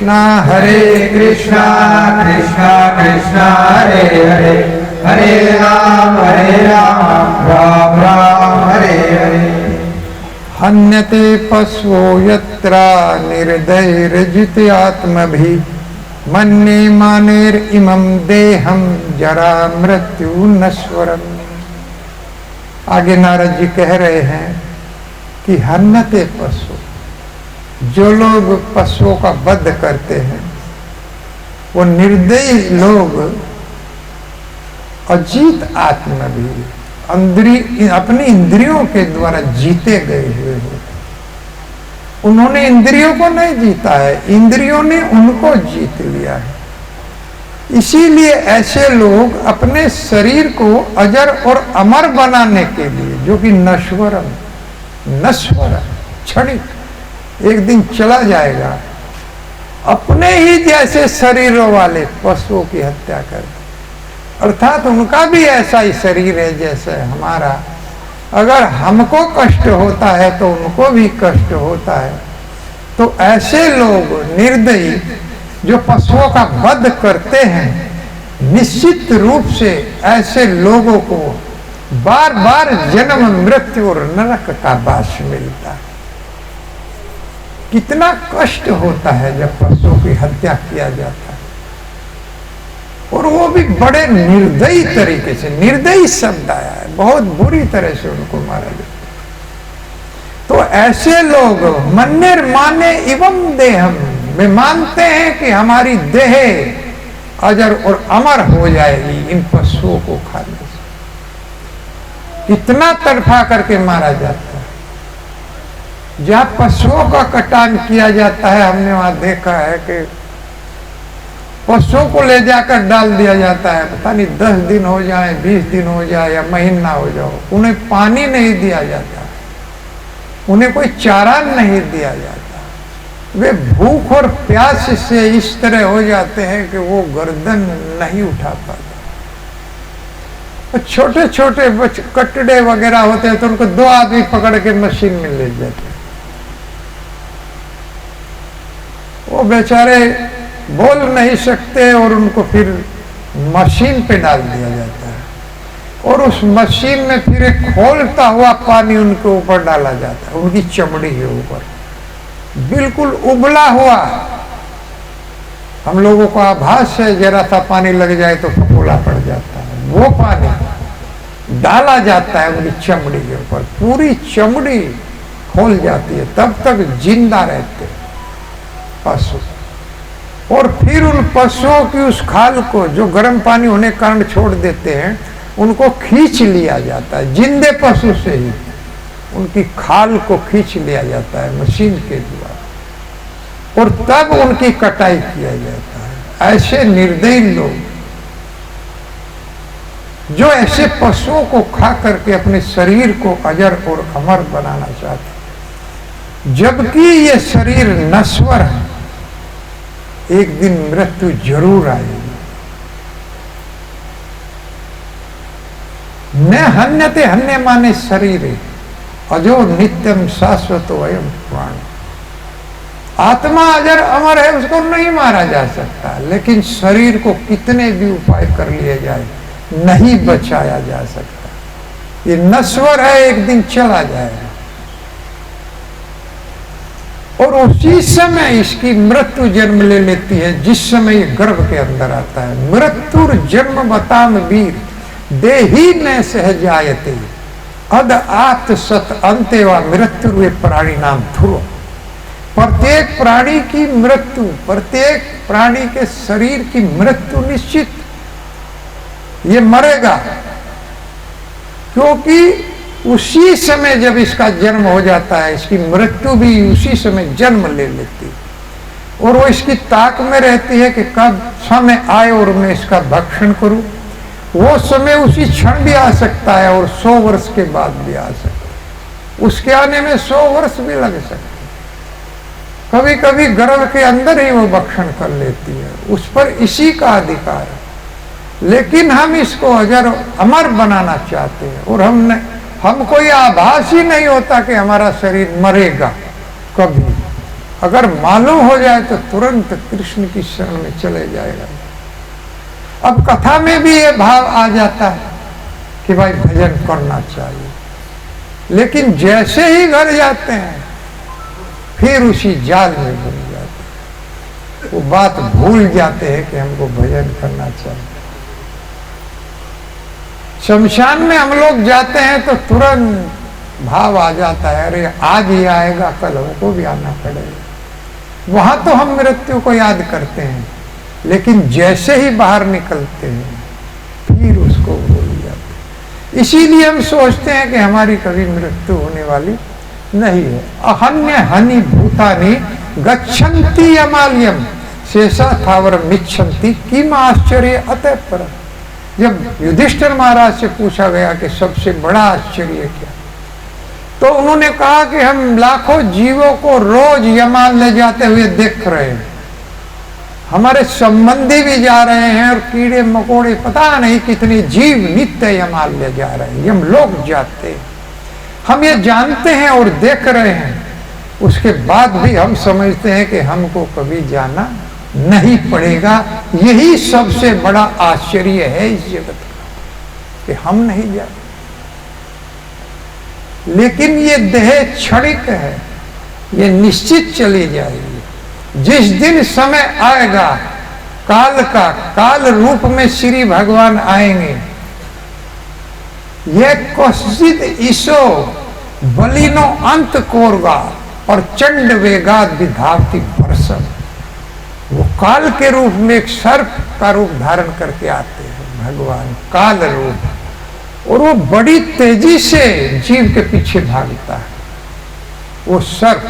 कृष्णा कृष्णा कृष्णा कृष्णा हरे हरे हरे राम राम राम हरे हरे। हन्यते पशवो यत्रा निर्दयैर्जित आत्मभि मन्ये मानेर इमं देहम जरा मृत्यु नश्वरम। आगे नारद जी कह रहे हैं कि हन्यते पशु, जो लोग पशुओं का वध करते हैं वो निर्दयी लोग अजीत आत्मा भी अपनी इंद्रियों के द्वारा जीते गए हुए होते। उन्होंने इंद्रियों को नहीं जीता है, इंद्रियों ने उनको जीत लिया है। इसीलिए ऐसे लोग अपने शरीर को अजर और अमर बनाने के लिए, जो कि नश्वरम क्षणिक एक दिन चला जाएगा, अपने ही जैसे शरीरों वाले पशुओं की हत्या करते, अर्थात उनका भी ऐसा ही शरीर है जैसे हमारा। अगर हमको कष्ट होता है तो उनको भी कष्ट होता है। तो ऐसे लोग निर्दयी जो पशुओं का वध करते हैं, निश्चित रूप से ऐसे लोगों को बार बार जन्म मृत्यु और नरक का वास मिलता है। कितना कष्ट होता है जब पशुओं की हत्या किया जाता है, और वो भी बड़े निर्दयी तरीके से। निर्दयी शब्द आया है, बहुत बुरी तरह से उनको मारा जाता है। तो ऐसे लोग मन्निर माने एवं देहम में मानते हैं कि हमारी देह अजर और अमर हो जाएगी इन पशुओं को खाने से। कितना तड़फा करके मारा जाता है। जहां पशुओं का कटान किया जाता है, हमने वहां देखा है कि पशुओं को ले जाकर डाल दिया जाता है। पता नहीं 10 दिन हो जाए, 20 दिन हो जाए या महीना हो जाओ, उन्हें पानी नहीं दिया जाता, उन्हें कोई चारा नहीं दिया जाता। वे भूख और प्यास से इस तरह हो जाते हैं कि वो गर्दन नहीं उठा पाते। छोटे छोटे कटड़े वगैरह होते हैं तो उनको 2 आदमी पकड़ के मशीन में ले जाते हैं। वो बेचारे बोल नहीं सकते और उनको फिर मशीन पे डाल दिया जाता है, और उस मशीन में फिर एक खोलता हुआ पानी उनके ऊपर डाला जाता है, उनकी चमड़ी के ऊपर बिल्कुल उबला हुआ। हम लोगों को आभास है जरा सा पानी लग जाए तो फफूला पड़ जाता है, वो पानी डाला जाता है उनकी चमड़ी के ऊपर, पूरी चमड़ी खोल जाती है, तब तक जिंदा रहते पशु। और फिर उन पशुओं की उस खाल को जो गर्म पानी होने के कारण छोड़ देते हैं, उनको खींच लिया जाता है, जिंदे पशु से ही उनकी खाल को खींच लिया जाता है मशीन के द्वारा, और तब उनकी कटाई किया जाता है। ऐसे निर्दयी लोग जो ऐसे पशुओं को खा करके अपने शरीर को अजर और अमर बनाना चाहते, जबकि ये शरीर नश्वर है, एक दिन मृत्यु जरूर आएगी। न हन्यते, हन्य माने शरीर, अजो नित्यम शाश्वतो अयम प्राण। आत्मा अजर अमर है, उसको नहीं मारा जा सकता, लेकिन शरीर को कितने भी उपाय कर लिए जाए नहीं बचाया जा सकता। ये नश्वर है, एक दिन चला जाएगा। और उसी समय इसकी मृत्यु जन्म ले लेती है जिस समय ये गर्भ के अंदर आता है। मृत्युर जन्म बताम वीर देही में सहजायते अद आत सत अंते व मृत्यु वे प्राणी नाम ध्रुव। प्रत्येक प्राणी की मृत्यु, प्रत्येक प्राणी के शरीर की मृत्यु निश्चित, ये मरेगा, क्योंकि उसी समय जब इसका जन्म हो जाता है, इसकी मृत्यु भी उसी समय जन्म ले लेती है। और वो इसकी ताक में रहती है कि कब समय आए और मैं इसका भक्षण करूं। वो समय उसी क्षण भी आ सकता है और 100 वर्ष के बाद भी आ सकता है, उसके आने में 100 वर्ष भी लग सकते हैं। कभी कभी गर्भ के अंदर ही वो भक्षण कर लेती है, उस पर इसी का अधिकार है। लेकिन हम इसको अजर अमर बनाना चाहते हैं, और हमको ये आभास ही नहीं होता कि हमारा शरीर मरेगा कभी। अगर मालूम हो जाए तो तुरंत कृष्ण की शरण में चले जाएगा। अब कथा में भी ये भाव आ जाता है कि भाई भजन करना चाहिए, लेकिन जैसे ही घर जाते हैं फिर उसी जाल में घुस जाते हैं, वो बात भूल जाते हैं कि हमको भजन करना चाहिए। शमशान में हम लोग जाते हैं तो तुरंत भाव आ जाता है, अरे आज ही आएगा, कल हमको भी आना पड़ेगा। वहां तो हम मृत्यु को याद करते हैं, लेकिन जैसे ही बाहर निकलते हैं फिर उसको भूल जाते हैं। इसीलिए हम सोचते हैं कि हमारी कभी मृत्यु होने वाली नहीं है। अहन्य हनि भूतानि गच्छन्ति अमाल्यम शेषा थावर मिच्छन्ति किम आश्चर्य अतः पर। जब युधिष्ठिर महाराज से पूछा गया कि सबसे बड़ा आश्चर्य क्या, तो उन्होंने कहा कि हम लाखों जीवों को रोज यमाल ले जाते हुए देख रहे हैं। हमारे संबंधी भी जा रहे हैं और कीड़े मकोड़े पता नहीं कितने जीव नित्य यमाल ले जा रहे हैं, हम लोग जाते हैं। हम ये जानते हैं और देख रहे हैं, उसके बाद भी हम समझते हैं कि हमको कभी जाना नहीं पड़ेगा। यही सबसे बड़ा आश्चर्य है इस जगत का कि हम नहीं जाते। लेकिन ये देह क्षणिक है, ये निश्चित चली जाएगी। जिस दिन समय आएगा काल का, काल रूप में श्री भगवान आएंगे। ये क्वचित ईशो बलिनो अंत कोरगा और चंड वेगाद विधावती वर्षम। वो काल के रूप में एक सर्प का रूप धारण करके आते हैं भगवान, काल रूप, और वो बड़ी तेजी से जीव के पीछे भागता है। वो सर्प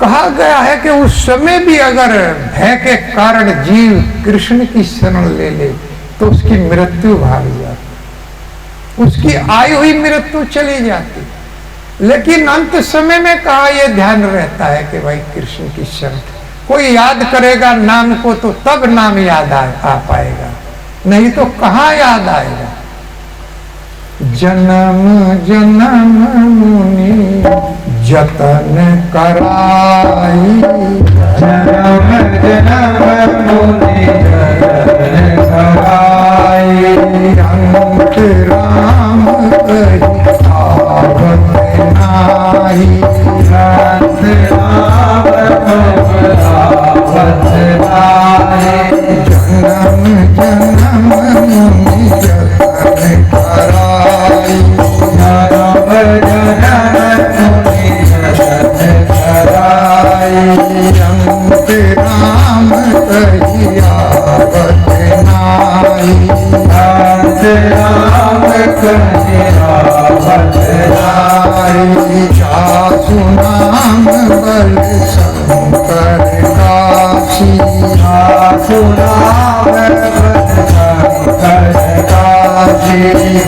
कहा गया है कि उस समय भी अगर भय के कारण जीव कृष्ण की शरण ले ले तो उसकी मृत्यु भाग जाती, उसकी आई हुई मृत्यु चली जाती। लेकिन अंत समय में कहा यह ध्यान रहता है कि भाई कृष्ण की शरण, कोई याद करेगा नाम को तो तब नाम याद आ पाएगा, नहीं तो कहाँ याद आएगा। जन्म जन्म मुनि जतन कराई, जन्म जन्म मुनि जतन कराई, अंत राम कही आवत नाही, अंत राम आवत नाही। जन्म जन्म मुनि जतन कराई, जन्म जन्म मुनि जतन कराई, अंत राम कही आवत नाही, अंत राम कही आवत नाही। सासु नाम बल शंकर काशी, सासु नाम बल शंकर काशी,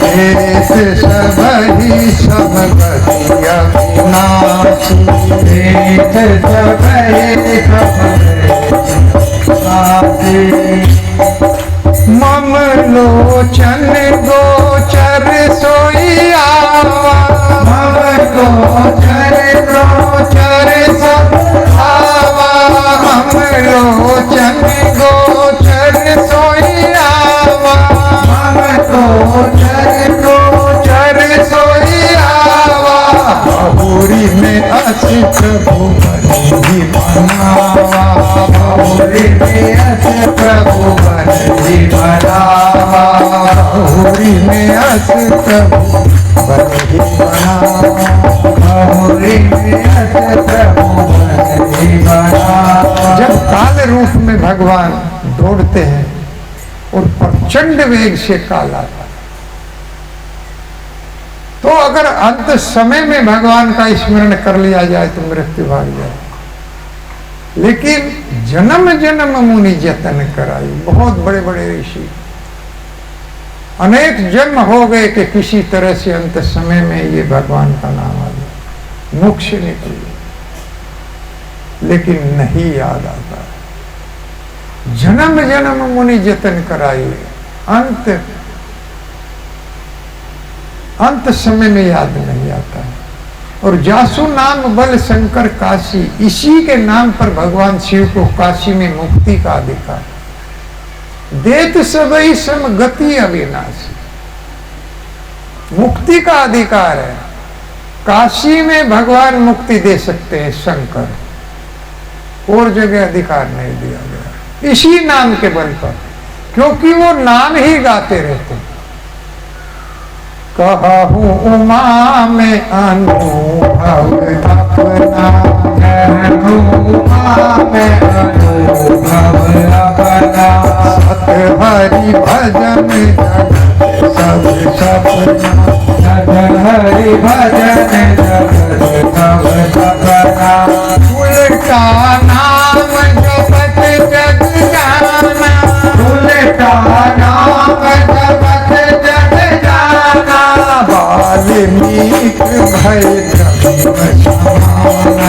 देश सबहि सब गति अविनाशी, देश सबहि सब गति। मम लोचन गोचर सोई आवा, मम गोचर गोचर सब आवा, हम लोचन गोचर सोई आवा, मम गोचर गोचर सोई आवा, बहुरी में अस प्रभु बनी बनावा, बहुरी में अस प्रभु बनी बनावा, बहुरी में अस प्रभु बनी बनावा, बहुरी में अस प्रभु बनी बनावा। जब काल रूप में भगवान दौड़ते हैं और प्रचंड वेग से काल आता है, तो अगर अंत समय में भगवान का स्मरण कर लिया जाए तो मृत्यु भाग जाए। लेकिन जन्म जन्म मुनि जतन कराई, बहुत बड़े बड़े ऋषि अनेक जन्म हो गए कि किसी तरह से अंत समय में ये भगवान का नाम आ गया, मुख से निकल गया, लेकिन नहीं याद आता। जन्म जन्म मुनि जतन कराई, अंत समय में याद नहीं आता है। और जासु नाम बल शंकर काशी, इसी के नाम पर भगवान शिव को काशी में मुक्ति का अधिकार देत सबई सम गति अविनाशी, मुक्ति का अधिकार है। काशी में भगवान मुक्ति दे सकते हैं शंकर, और जगह अधिकार नहीं दिया गया इसी नाम के बल पर, क्योंकि वो नाम ही गाते रहते। कहूँ उमा में अनुभव अपना, उमा में अनुभव अपना, सत हरि भजन सब सपना, सत हरि भजन जगत सब सपना, उल्टा नाम जपत जग जाना, उल्टा नाम जपत जग जाना, वाल्मीकि भय ब्रह्म समाना,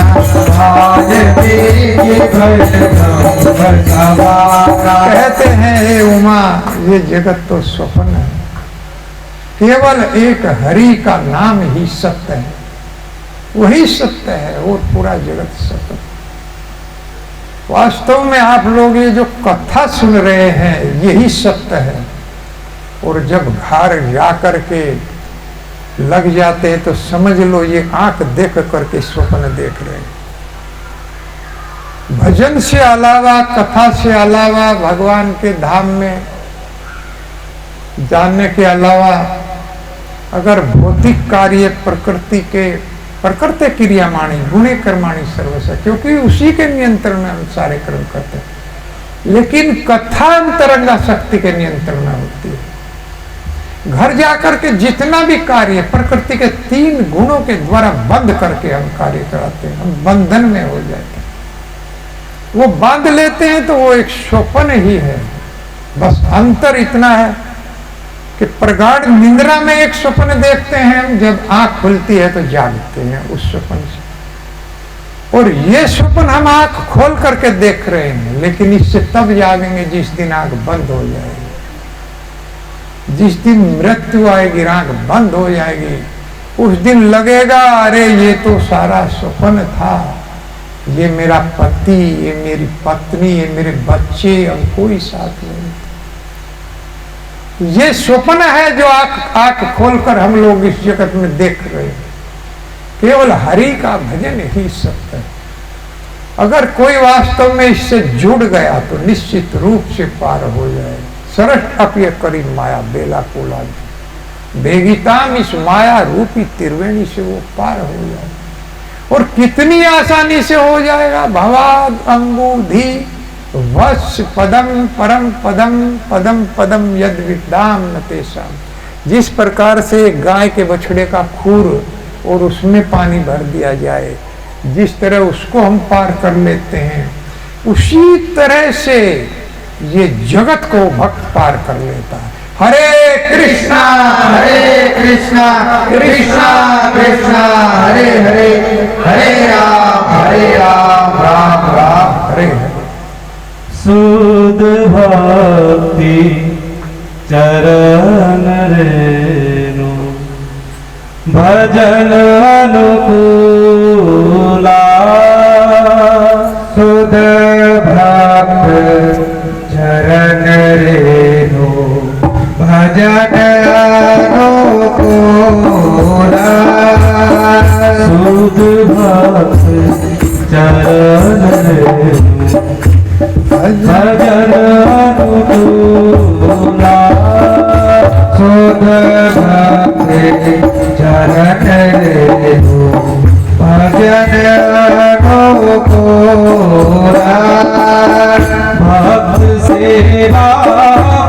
वाल्मीकि भय ब्रह्म समाना। कहते हैं हे उमा, ये जगत तो स्वप्न है, केवल एक हरि का नाम ही सत्य है, वही सत्य है और पूरा जगत सत्य। वास्तव में आप लोग ये जो कथा सुन रहे हैं यही सत्य है, और जब घर जा करके लग जाते हैं तो समझ लो ये आंख देख करके स्वप्न देख रहे हैं। भजन से अलावा, कथा से अलावा, भगवान के धाम में जानने के अलावा अगर भौतिक कार्य प्रकृति क्रियामाणी गुणे कर्माणी सर्वस्व, क्योंकि उसी के नियंत्रण में हम सारे कर्म करते हैं, लेकिन कथा अंतरंगा शक्ति के नियंत्रण में होती है। घर जाकर के जितना भी कार्य प्रकृति के 3 गुणों के द्वारा बंद करके हम कार्य कराते हैं, हम बंधन में हो जाते हैं। वो बांध लेते हैं तो वो एक स्वप्न ही है। बस अंतर इतना है कि प्रगाढ़ निंद्रा में एक स्वप्न देखते हैं, जब आंख खुलती है तो जागते हैं उस स्वप्न से। और ये स्वप्न हम आंख खोल करके देख रहे हैं, लेकिन इससे तब जागेंगे जिस दिन आंख बंद हो जाएगी, जिस दिन मृत्यु आएगी, आंख बंद हो जाएगी, उस दिन लगेगा अरे ये तो सारा स्वप्न था, ये मेरा पति, ये मेरी पत्नी, ये मेरे बच्चे, अब कोई साथ नहीं। ये स्वप्न है जो आंख खोलकर हम लोग इस जगत में देख रहे हैं। केवल हरि का भजन ही सत्य है। अगर कोई वास्तव में इससे जुड़ गया तो निश्चित रूप से पार हो जाए। सरस अप्य करी माया बेला कोला, बेगिताम इस माया रूपी त्रिवेणी से वो पार हो जाए। और कितनी आसानी से हो जाएगा। भवाद अंगूधी वत्स पदम परम पदम पदम पदम यद विदाम न तेषाम। जिस प्रकार से गाय के बछड़े का खूर और उसमें पानी भर दिया जाए, जिस तरह उसको हम पार कर लेते हैं, उसी तरह से ये जगत को भक्त पार कर लेता है। हरे कृष्णा कृष्णा कृष्णा हरे हरे, हरे राम राम राम हरे हरे। सुध भक्ति चरण रेणु भजन अनुकूला, सुध भक्त चरण रेणु भजन अनुकूला, सुध भक्त चरण रेणु भजन अनुकूला, सुध भक्त चरण रेणु भजन अनुकूला, भक्त सेवा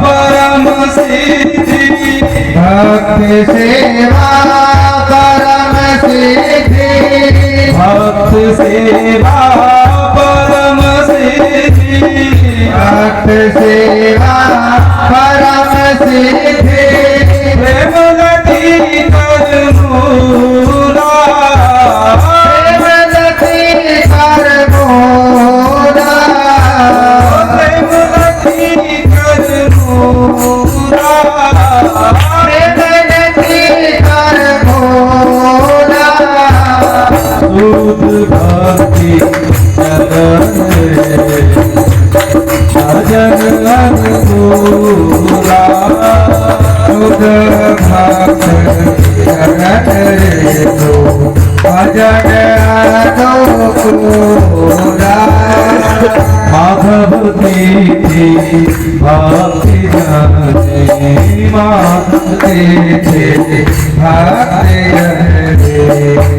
परम सिद्धि, भक्त सेवा परम सिद्धि, भक्त सेवा परम सिद्धि, भक्त सेवा परम सिद्धि, प्रेम गति कर मूला, प्रेम गति कर मूला, प्रेम गति कर मूला, प्रेम गति कर मूला, भक्ति चरण रे भजन अनुकूला शुद्ध भक्ति चरण रे तो भजन अनुकूला माधव तीर्थी भक्ति जाने माधव तीर्थी भक्ति जाने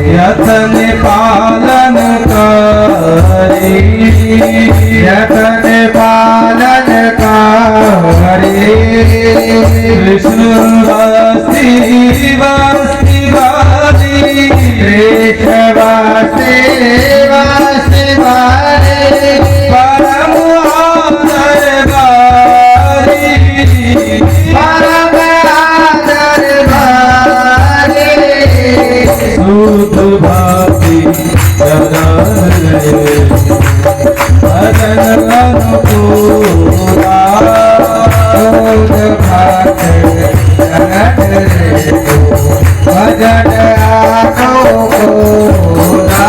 यतन पालन करी यतन पालन करी कृष्ण वस्ती वस्ती वाली कृष्ण वास्ते वास्ते वाले परम आदर वाली परम आदर वाले शुद्ध भक्ति चरण रे भजन अनुकूला शुद्ध भक्ति चरण रे भजन अनुकूला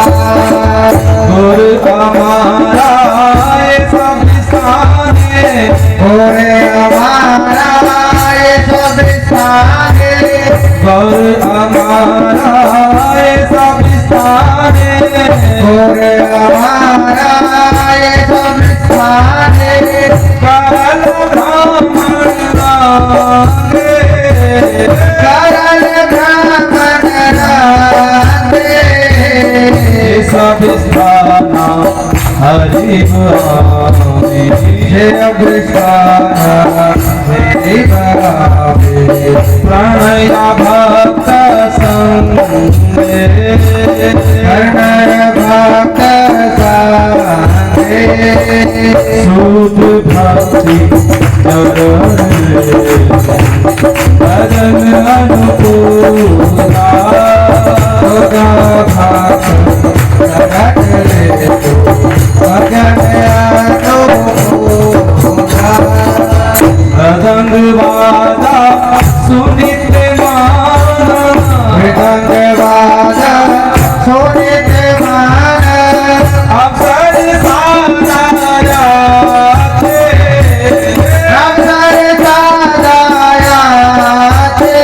गुरु हमारा ये सब स्थाने ओरे हमारा ये सब स्थाने गुरु हमारा ये सब स्थाने ओरे हमारा ये सब स्थाने काल ब्राह्मण रांगे करल ब्राह्मण रांगे ये सब स्थाना हरि भावे हे अभिष्ठाना हे भावे प्रणया भक्त संगे कर्णय भक्त संगे शुद्ध भक्ति चरण रे भजन अनुकूला शुद्ध भक्त चरण रे भजन अनुकूला मृदंग वादा सुनित माना मृदंग वाजा सुनित मान अवसर साधाया थे अवसर साधाया थे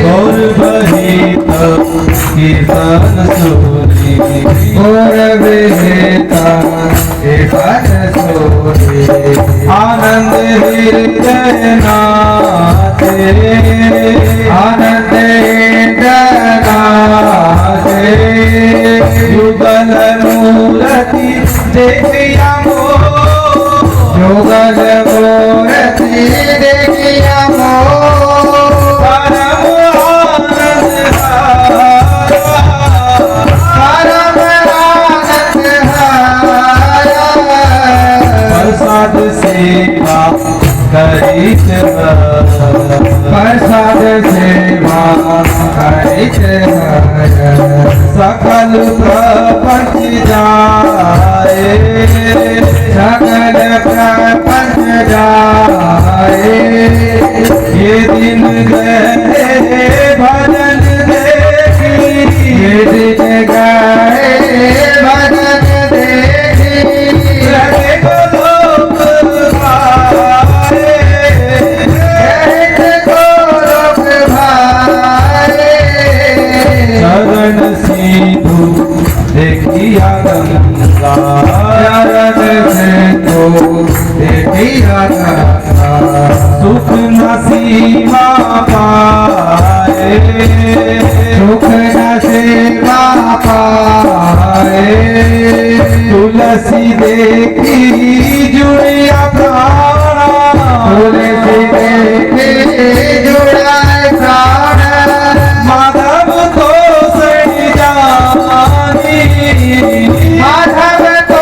गौर बहित कीर्तन सुनी और विहिता कीर्तन सुनी आनंद हृदय नाथे आनंद नाथे युगल मूर्ति देखिया मो युगल मूर्ति देखिया मो परम आनंद परम आनंद हारा प्रसाद सेवा करित प्रसाद सेवा करित सकल प्रपंच जाए सकल प्रपंच जाए ये दिन गए भजन देखी ये दिन गए भजन देखी लगे को लोक भाए कहत को लोक भाए शरण सिंधु देखिया गंगा शरण सिंधु देखिया गंगा सुख न सीमा पाए सुख न सेवा पाए तुलसी देखी जुड़िया प्राणा तुलसी देखी जुड़ाए प्राण माधव को सही जानी माधव को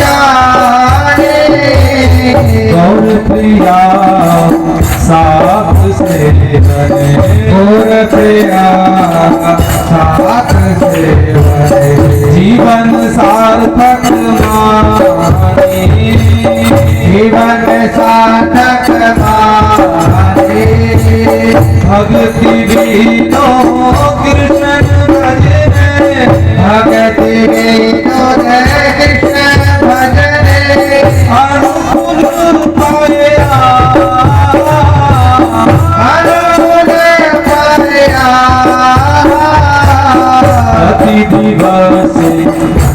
जाने गौर प्रिया साथ से बने और प्रिया साथ से बने जीवन सार्थक मानी भक्ति विनोद कृष्ण भजन अनुकूल पाया अनुकूल पाया अति दिवस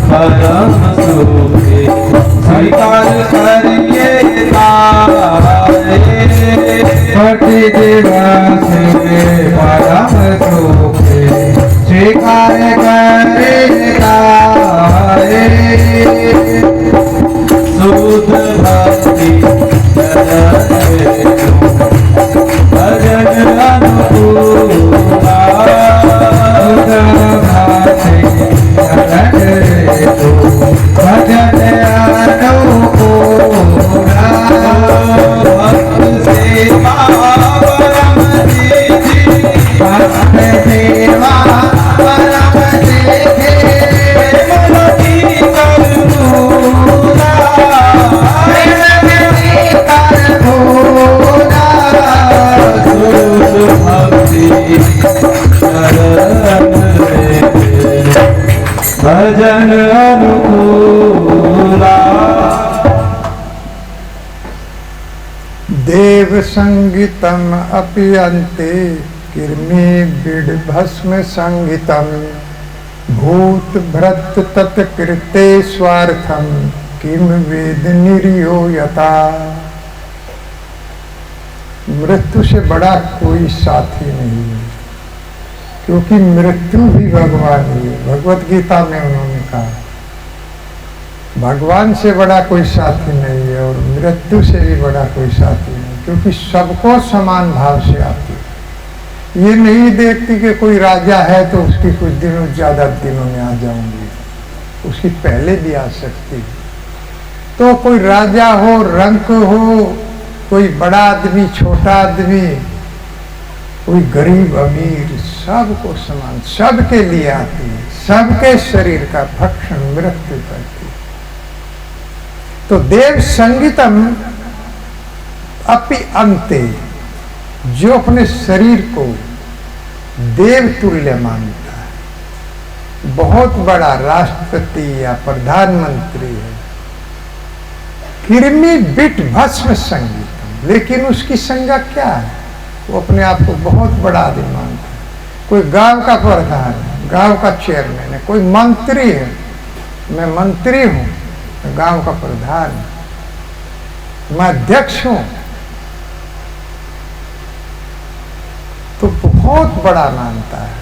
परम सुखे स्वीकार करिए तारे पति दिवस परम सुखे स्वीकार करे तारे शुद्ध भक्ति भजन अनुकूला भजन अनुकूला भक्त सेवा परम दीदी भक्त सेवा परम सिद्धि मनति करुणा प्रेमति करभूला शुद्ध भक्ति शरण रे भजन अनुकूला देव संगीतम अपि अन्ते किर्मी बिड भस्म संगीतम भूत भ्रत तत्कृते स्वार्थम किम वेद निर्यो यथा। मृत्यु से बड़ा कोई साथी नहीं है, क्योंकि मृत्यु भी भगवान ही है। भगवत गीता में उन्होंने कहा भगवान से बड़ा कोई साथी नहीं है और मृत्यु से भी बड़ा कोई साथी नहीं, क्योंकि सबको समान भाव से आती है। ये नहीं देखती कि कोई राजा है तो उसकी कुछ दिनों ज्यादा दिनों में आ जाऊंगी, उसकी पहले भी आ सकती है। तो कोई राजा हो, रंक हो, कोई बड़ा आदमी, छोटा आदमी, कोई गरीब अमीर, सबको समान, सबके लिए आती है, सबके शरीर का भक्षण मृत्यु करती है। तो देव संगीतम अपि अंते, जो अपने शरीर को देव तुल्य मानता है, बहुत बड़ा राष्ट्रपति या प्रधानमंत्री है, किरमी बिट भस्म संगीतम, लेकिन उसकी संज्ञा क्या है? वो अपने आप को बहुत बड़ा आदमी मानता है। कोई गांव का प्रधान है, गांव का चेयरमैन है, कोई मंत्री है, मैं मंत्री हूं, मैं गांव का प्रधान हूं, मैं अध्यक्ष हूं, तो बहुत बड़ा मानता है।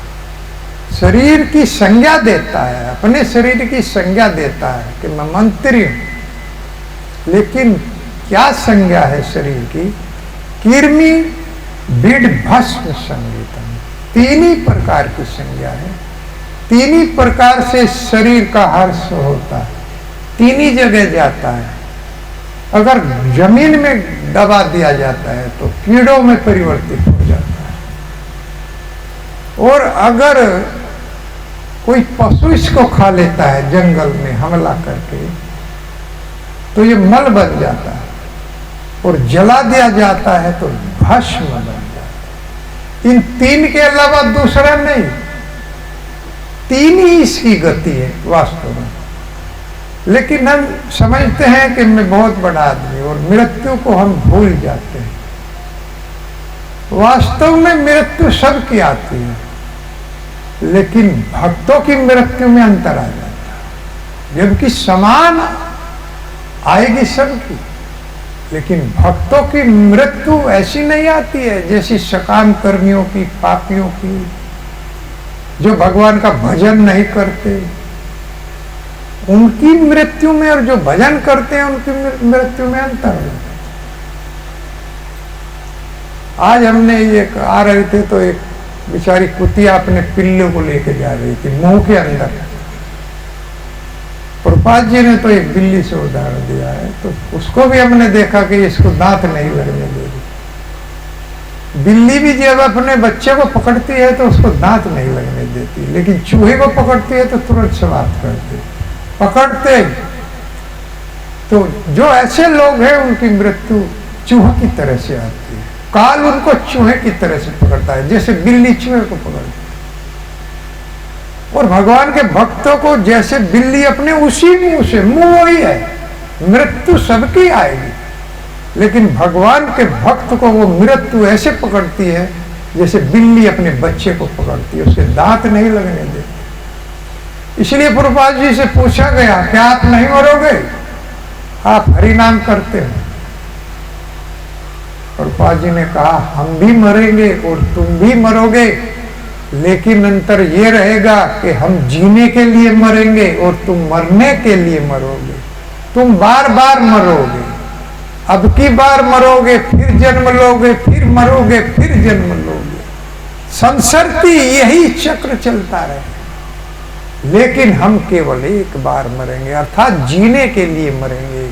शरीर की संज्ञा देता है, अपने शरीर की संज्ञा देता है कि मैं मंत्री हूं, लेकिन क्या संज्ञा है शरीर की? किरमी बिड भस्म संगीतम, तीन ही प्रकार की संज्ञा है। तीन ही प्रकार से शरीर का हर्ष होता है, तीन ही जगह जाता है। अगर जमीन में दबा दिया जाता है तो कीड़ों में परिवर्तित हो जाता है, और अगर कोई पशु इसको खा लेता है जंगल में हमला करके, तो ये मल बन जाता है, और जला दिया जाता है तो भस्म बन जाता है। इन तीन के अलावा दूसरा नहीं, तीन ही इसकी गति है वास्तव में। लेकिन हम समझते हैं कि मैं बहुत बड़ा आदमी, और मृत्यु को हम भूल जाते हैं। वास्तव में मृत्यु सबकी आती है, लेकिन भक्तों की मृत्यु में अंतर आ जाता है, जबकि समान आएगी सबकी। लेकिन भक्तों की मृत्यु ऐसी नहीं आती है जैसी सकाम कर्मियों की, पापियों की, जो भगवान का भजन नहीं करते, उनकी मृत्यु में और जो भजन करते हैं उनकी मृत्यु में अंतर है। आज हमने एक आ रहे थे तो एक बेचारी कुतिया अपने पिल्लू को लेके जा रही थी मुंह के अंदर। प्रभुपाद जी ने तो एक बिल्ली से उदाहरण दिया है, तो उसको भी हमने देखा कि इसको दांत नहीं लगने दे रही। बिल्ली भी जब अपने बच्चे को पकड़ती है तो उसको दांत नहीं लगने देती, लेकिन चूहे को पकड़ती है तो तुरंत समाप्त करती। पकड़ते तो जो ऐसे लोग हैं उनकी मृत्यु चूहे की तरह से आती है। काल उनको चूहे की तरह से पकड़ता है, जैसे बिल्ली चूहे को पकड़ती है। और भगवान के भक्तों को जैसे बिल्ली अपने उसी मुंह से, मुंह वही है, मृत्यु सबकी आएगी, लेकिन भगवान के भक्त को वो मृत्यु ऐसे पकड़ती है जैसे बिल्ली अपने बच्चे को पकड़ती है, उसके दांत नहीं लगने देती। इसलिए प्रभुपाद जी से पूछा गया, क्या आप नहीं मरोगे? आप हरि नाम करते हो। प्रभुपाद जी ने कहा, हम भी मरेंगे और तुम भी मरोगे, लेकिन अंतर ये रहेगा कि हम जीने के लिए मरेंगे और तुम मरने के लिए मरोगे। तुम बार बार मरोगे, अब की बार मरोगे, फिर जन्म लोगे, फिर मरोगे, फिर जन्म लोगे। संसरती यही चक्र चलता रहे, लेकिन हम केवल एक बार मरेंगे, अर्थात जीने के लिए मरेंगे,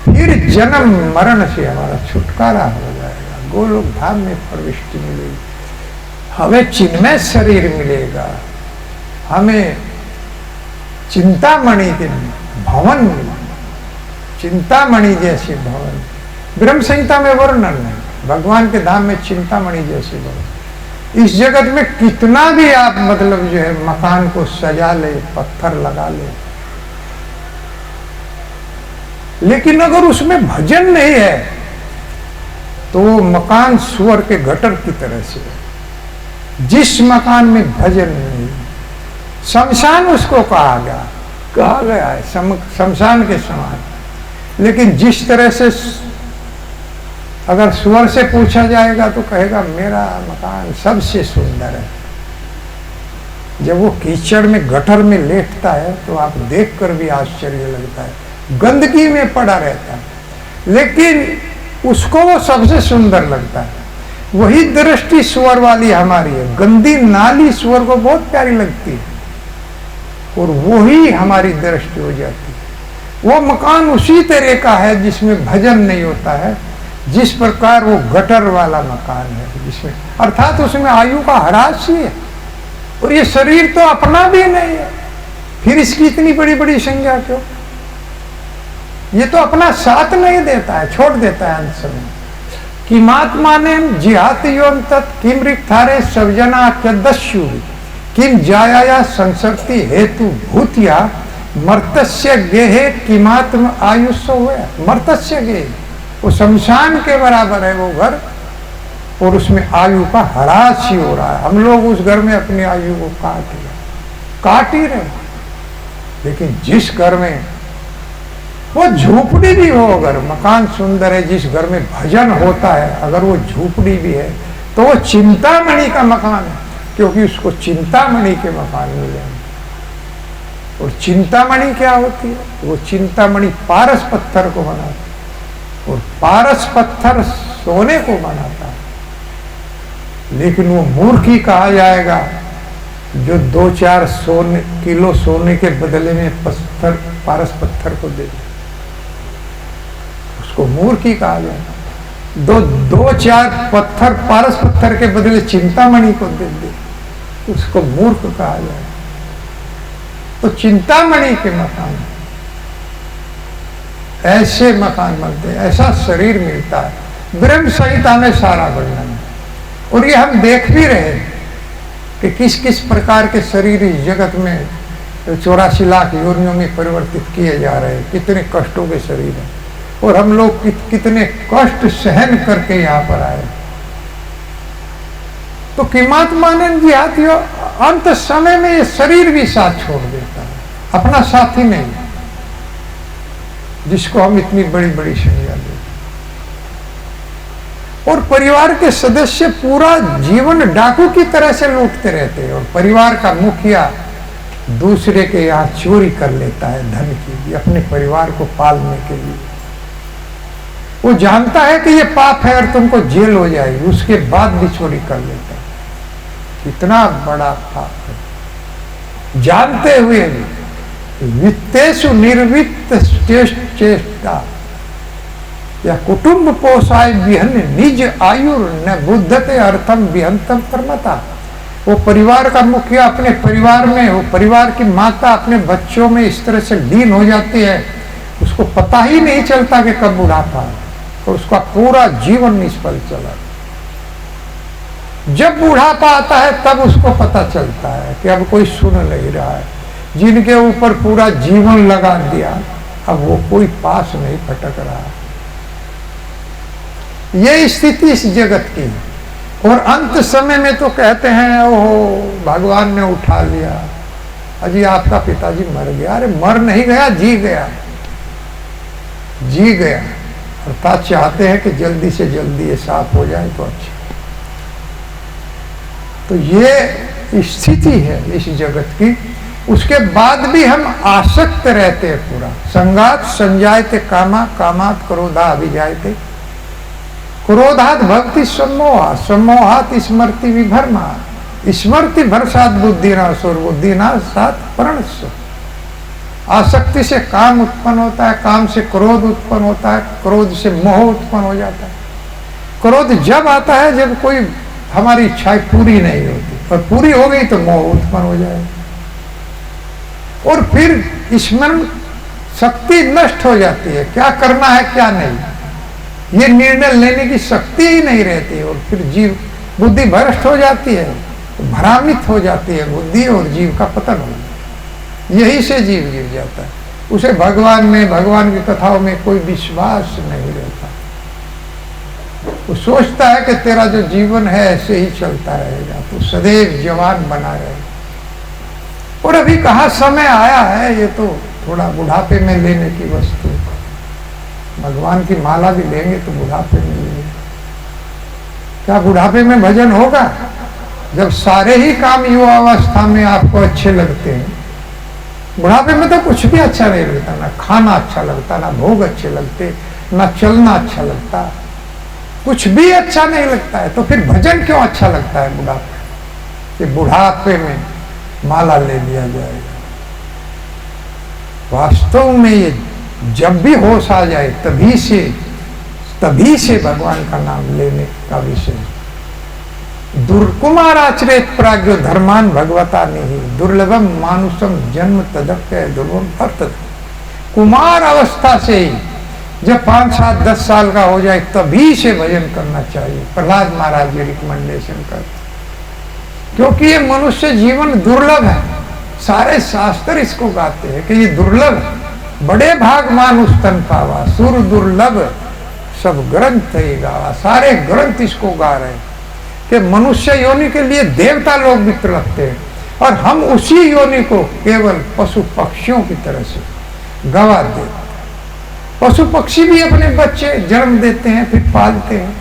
फिर जन्म मरण से हमारा छुटकारा हो जाएगा, गोलोक धाम में प्रविष्टि मिलेगी, हमें चिन्मय शरीर मिलेगा, हमें चिंतामणि के भवन मिलेगा, चिंतामणि जैसे भवन। ब्रह्म संहिता में वर्णन है भगवान के धाम में चिंतामणि जैसे भवन। इस जगत में कितना भी आप मतलब जो है मकान को सजा ले, पत्थर लगा ले, लेकिन अगर उसमें भजन नहीं है तो वो मकान सुअर के गटर की तरह से है। जिस मकान में भजन नहीं, शमशान उसको कहा गया है, शमशान के समान। लेकिन जिस तरह से अगर सुअर से पूछा जाएगा तो कहेगा मेरा मकान सबसे सुंदर है। जब वो कीचड़ में गटर में लेटता है तो आप देखकर भी आश्चर्य लगता है, गंदगी में पड़ा रहता है, लेकिन उसको वो सबसे सुंदर लगता है। वही दृष्टि सुअर वाली हमारी है। गंदी नाली सुअर को बहुत प्यारी लगती है और वही हमारी दृष्टि हो जाती है। वो मकान उसी तरह का है जिसमें भजन नहीं होता है, जिस प्रकार वो गटर वाला मकान है, जिसमें अर्थात उसमें आयु का ह्रास ही है। और ये शरीर तो अपना भी नहीं है, फिर इसकी इतनी बड़ी बड़ी संज्ञा क्यों? ये तो अपना साथ नहीं देता है, छोड़ देता है अंत समय। किमात्माने जिहात योम तत् किम रिक्थारे सवजना क्यदस्यु किम जाया संसर्ति हेतु भूतिया मर्तस्य गेहे किमात्म आयुष्य हुआ। मर्तस्य गेह वो शमशान के बराबर है वो घर, और उसमें आयु का ह्रास ही हो रहा है। हम लोग उस घर में अपनी आयु को काट ही रहे। लेकिन जिस घर में वो झोपड़ी भी हो, अगर मकान सुंदर है, जिस घर में भजन होता है, अगर वो झोपड़ी भी है तो वो चिंतामणि का मकान है, क्योंकि उसको चिंतामणि के मकान मिले। और चिंतामणि क्या होती है? वो चिंतामणि पारस पत्थर को बनाता है, और पारस पत्थर सोने को बनाता है। लेकिन वो मूर्खी कहा जाएगा जो 2-4 किलो सोने के बदले में पारस पत्थर को दे दे, उसको मूर्खी कहा जाएगा। 2-4 पत्थर पारस पत्थर के बदले चिंतामणि को दे दे, उसको मूर्ख कहा जाएगा। तो चिंतामणि के मकान, ऐसे मकान बनते हैं, ऐसा शरीर मिलता है। ब्रह्म संहिता में सारा वर्णन है, और ये हम देख भी रहे हैं कि किस किस प्रकार के शरीर इस जगत में 84 लाख योनियों में परिवर्तित किए जा रहे हैं। कितने कष्टों के शरीर हैं, और हम लोग कितने कष्ट सहन करके यहाँ पर आए। तो किमात्माने जिहातियो, अंत समय में ये शरीर भी साथ छोड़ देता है, अपना साथी नहीं, जिसको हम इतनी बड़ी बड़ी संज्ञा देते। और परिवार के सदस्य पूरा जीवन डाकू की तरह से लूटते रहते हैं, और परिवार का मुखिया दूसरे के यहाँ चोरी कर लेता है धन की, अपने परिवार को पालने के लिए। वो जानता है कि ये पाप है और तुमको जेल हो जाएगी, उसके बाद भी चोरी कर लेता है। कितना बड़ा पाप है, जानते हुए भी। वित्तेषु निर्वित्त चेष्टा या कुटुंब पोषाय विहन निज आयु न बुद्धते अर्थम विहंतम कर्मता। वो परिवार का मुखिया अपने परिवार में, वो परिवार की माता अपने बच्चों में इस तरह से लीन हो जाती है, उसको पता ही नहीं चलता कि कब बुढ़ापा है, और उसका पूरा जीवन निष्फल चला। जब बुढ़ापा आता है तब उसको पता चलता है कि अब कोई सुन नहीं रहा है। जिनके ऊपर पूरा जीवन लगा दिया अब वो कोई पास नहीं फटक रहा। ये स्थिति इस जगत की है। और अंत समय में तो कहते हैं ओहो भगवान ने उठा लिया, अजी आपका पिताजी मर गया। अरे मर नहीं गया, जी गया, जी गया। अर्थात चाहते हैं कि जल्दी से जल्दी ये साफ हो जाए तो अच्छा। तो ये स्थिति है इस जगत की। उसके बाद भी हम आसक्त रहते हैं पूरा। संगात संजायते कामा, कामात क्रोधा अभिजायते, क्रोधात भक्ति सम्मोहा, सम्मोहात स्मृति विभरमा, स्मृति भरसात बुद्धिनाश और बुद्धिनाश सात प्रणश। आसक्ति से काम उत्पन्न होता है, काम से क्रोध उत्पन्न होता है, क्रोध से मोह उत्पन्न हो जाता है। क्रोध जब आता है जब कोई हमारी इच्छाएं पूरी नहीं होती, और पूरी हो गई तो मोह उत्पन्न हो जाएगा। और फिर स्मरण शक्ति नष्ट हो जाती है, क्या करना है क्या नहीं, ये निर्णय लेने की शक्ति ही नहीं रहती। और फिर जीव बुद्धि भ्रष्ट हो जाती है, भ्रामित हो जाती है बुद्धि, और जीव का पतन हो जाता है। यही से जीव गिर जाता है। उसे भगवान में, भगवान की कथाओं में कोई विश्वास नहीं रहता। वो सोचता है कि तेरा जो जीवन है ऐसे ही चलता रहेगा, तो सदैव जवान बना रहेगा। और अभी कहाँ समय आया है, ये तो थोड़ा बुढ़ापे में लेने की वस्तु। भगवान की माला भी लेंगे तो बुढ़ापे में लेंगे। क्या बुढ़ापे में भजन होगा? जब सारे ही काम युवावस्था में आपको अच्छे लगते हैं, बुढ़ापे में तो कुछ भी अच्छा नहीं लगता। ना खाना अच्छा लगता, ना भोग अच्छे लगते, ना चलना अच्छा लगता, कुछ भी अच्छा नहीं लगता है। तो फिर भजन क्यों अच्छा लगता है बुढ़ापे? कि बुढ़ापे में माला ले लिया जाएगा। वास्तव में ये जब भी होश आ जाए तभी से भगवान का नाम लेने का विषय। दुर्कुमार आचरित प्राज्ञो धर्मान भगवता नहीं, दुर्लभम मानुषम जन्म तदप्य दुर्लभम वर्तते। कुमार अवस्था से ही जब 5, 7, 10 साल का हो जाए तभी से भजन करना चाहिए। प्रहलाद महाराज जी रिकमेंडेशन करते, क्योंकि ये मनुष्य जीवन दुर्लभ है। सारे शास्त्र इसको गाते हैं कि ये दुर्लभ है। बड़े भाग मानुष तन पावा, सुर दुर्लभ सब ग्रंथ ही गावा। सारे ग्रंथ इसको गा रहे हैं कि मनुष्य योनि के लिए देवता लोग भी तड़पते हैं, और हम उसी योनि को केवल पशु पक्षियों की तरह से गवा देते। पशु पक्षी भी अपने बच्चे जन्म देते हैं, फिर पालते हैं,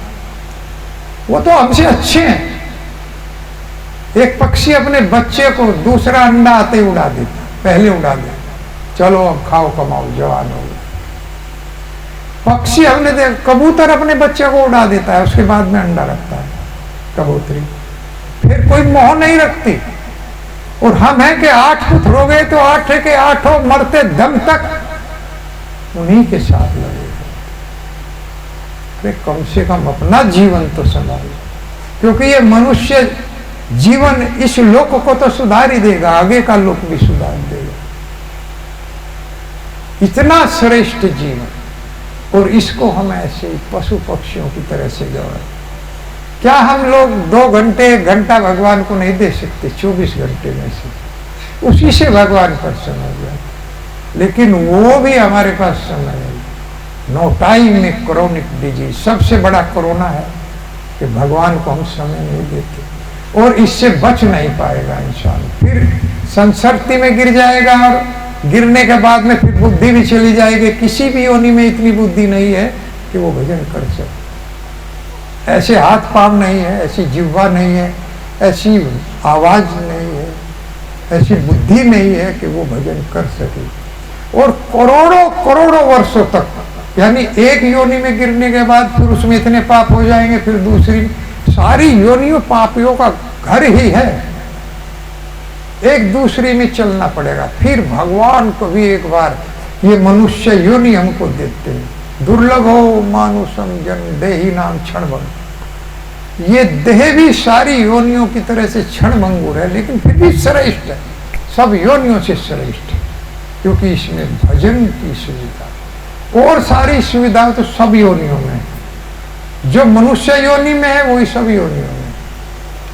वो तो हमसे अच्छे हैं। एक पक्षी अपने बच्चे को दूसरा अंडा आते ही उड़ा देता, पहले उड़ा देता, चलो अब खाओ कमाओ जवान हो गए। पक्षी हमने देख, कबूतर अपने बच्चे को उड़ा देता है, उसके बाद में अंडा रखता है कबूतरी, फिर कोई मोह नहीं रखती। और हम हैं कि 8 पुत्र हो गए तो 8 के 8 मरते दम तक उन्हीं के साथ लगे। अरे कम से कम अपना जीवन तो संभालो, क्योंकि ये मनुष्य जीवन इस लोक को तो सुधार ही देगा, आगे का लोक भी सुधार देगा। इतना श्रेष्ठ जीवन, और इसको हम ऐसे ही पशु पक्षियों की तरह से गवा। क्या हम लोग 2 घंटे 1 घंटा भगवान को नहीं दे सकते? 24 घंटे में से उसी से भगवान प्रसन्न हो जाए। लेकिन वो भी हमारे पास समय नहीं। नो टाइम में क्रोनिक डिजीज, सबसे बड़ा कोरोना है कि भगवान को हम समय नहीं देते, और इससे बच नहीं पाएगा इंसान। फिर संसर्ती में गिर जाएगा, और गिरने के बाद में फिर बुद्धि भी चली जाएगी। किसी भी योनि में इतनी बुद्धि नहीं है कि वो भजन कर सके। ऐसे हाथ पांव नहीं है, ऐसी जिह्वा नहीं है, ऐसी आवाज नहीं है, ऐसी बुद्धि नहीं है कि वो भजन कर सके। और करोड़ों करोड़ों वर्षों तक, यानी एक योनि में गिरने के बाद फिर उसमें इतने पाप हो जाएंगे, फिर दूसरी, सारी योनियों पापियों का घर ही है। एक दूसरी में चलना पड़ेगा। फिर भगवान को भी एक बार ये मनुष्य योनि हमको देते हैं। दुर्लभ हो मानुषम जन्म देही नाम क्षण भंग। ये देह भी सारी योनियों की तरह से क्षण भंगुर है, लेकिन फिर भी श्रेष्ठ है, सब योनियों से श्रेष्ठ है, क्योंकि इसमें भजन की सुविधा। और सारी सुविधाएं तो सब योनियों में है। जो मनुष्य योनि में है वही सब योनियों में।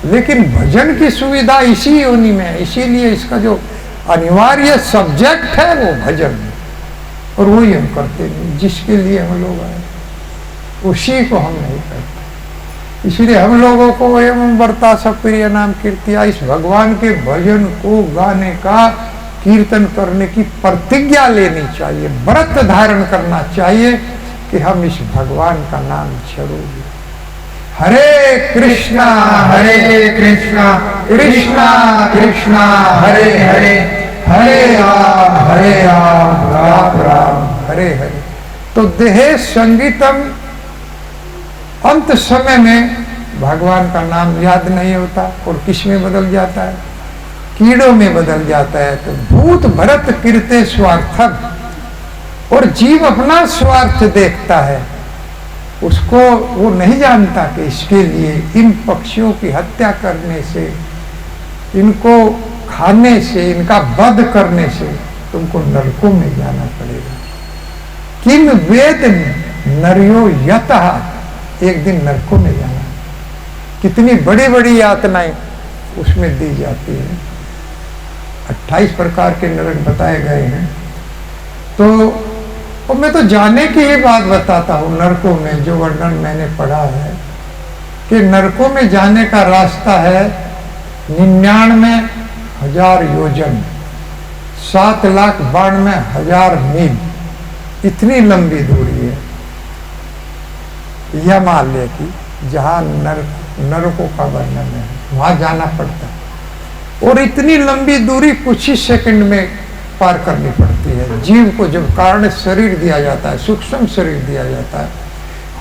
लेकिन भजन की सुविधा इसी योनि में है, इसीलिए इसका जो अनिवार्य सब्जेक्ट है वो भजन है, और वही हम करते नहीं। जिसके लिए हम लोग आए उसी को हम नहीं करते। इसलिए हम लोगों को एवं वर्ता सब प्रिय नाम कीर्तिया, इस भगवान के भजन को गाने का, कीर्तन करने की प्रतिज्ञा लेनी चाहिए, व्रत धारण करना चाहिए कि हम इस भगवान का नाम जरूर लें। हरे कृष्णा कृष्णा कृष्णा हरे हरे, हरे राम राम राम हरे हरे। तो देहे संगीतम, अंत समय में भगवान का नाम याद नहीं होता और किस में बदल जाता है? कीड़ों में बदल जाता है। तो भूत भरत कीर्ते स्वार्थक, और जीव अपना स्वार्थ देखता है, उसको वो नहीं जानता कि इसके लिए इन पक्षियों की हत्या करने से, इनको खाने से, इनका वध करने से तुमको नरकों में जाना पड़ेगा। किम वेद नरियो यतः, एक दिन नरकों में जाना। कितनी बड़ी बड़ी यातनाएं उसमें दी जाती है। 28 प्रकार के नरक बताए गए हैं। तो मैं तो जाने की ही बात बताता हूँ। नरकों में जो वर्णन मैंने पढ़ा है कि नरकों में जाने का रास्ता है 99,000 योजन, 7,92,000 मील, इतनी लंबी दूरी है हिमालय की, जहाँ नरकों का वर्णन है, वहां जाना पड़ता है। और इतनी लंबी दूरी कुछ ही सेकंड में पार करनी पड़ती है। जीव को जब कारण शरीर दिया जाता है, सूक्ष्म शरीर दिया जाता है,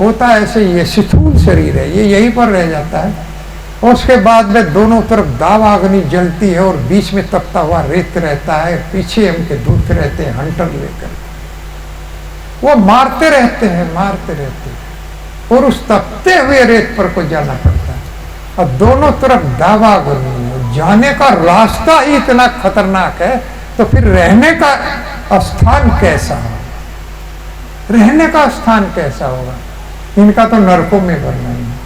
होता है ऐसे, ये स्थूल शरीर है, ये यहीं पर रह जाता है। और उसके बाद में दोनों तरफ दावा अग्नि जलती है और बीच में तपता हुआ रेत रहता है, पीछे उनके दूत रहते हैं हंटर लेकर, वो मारते रहते हैं और उस तपते हुए रेत पर को जाना पड़ता है। और दोनों तरफ दावा अग्नि है, जाने का रास्ता ही इतना खतरनाक है, तो फिर रहने का स्थान कैसा हो? रहने का स्थान कैसा होगा? इनका तो नरकों में वर्णन है।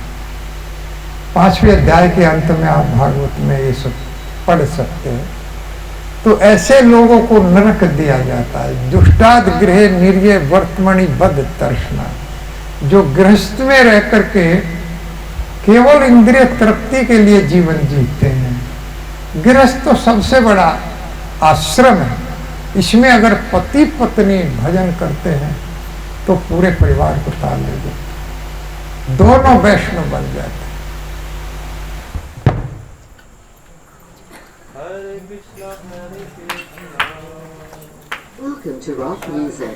5वें अध्याय के अंत में आप भागवत में ये सब पढ़ सकते हैं। तो ऐसे लोगों को नरक दिया जाता है। दुष्टाद गृह निर्य वर्तमणि बद तर्षणा, जो गृहस्थ में रह करके केवल इंद्रिय तृप्ति के लिए जीवन जीते हैं। गृहस्थ तो सबसे बड़ा आश्रम है। इसमें अगर पति पत्नी भजन करते हैं तो पूरे परिवार को ताल ले देते, दोनों वैष्णव बन जाते। Welcome to rock music.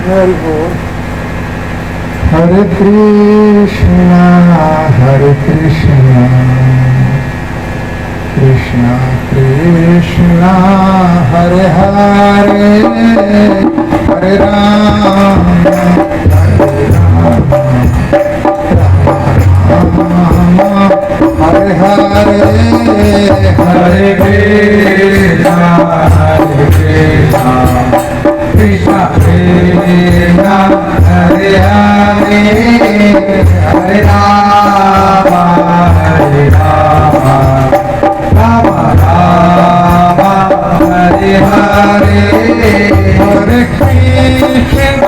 Very good. Hare Krishna, Hare Krishna, Krishna Krishna, Hare Hare, Hare Rama, Hare Rama, Rama Rama, Hare Hare, Hare Krishna, Hare Krishna, Krishna Krishna, Hare Hare, Hare Rama, Hare Rama, Rama Rama, Hare Hare, Hare Krishna,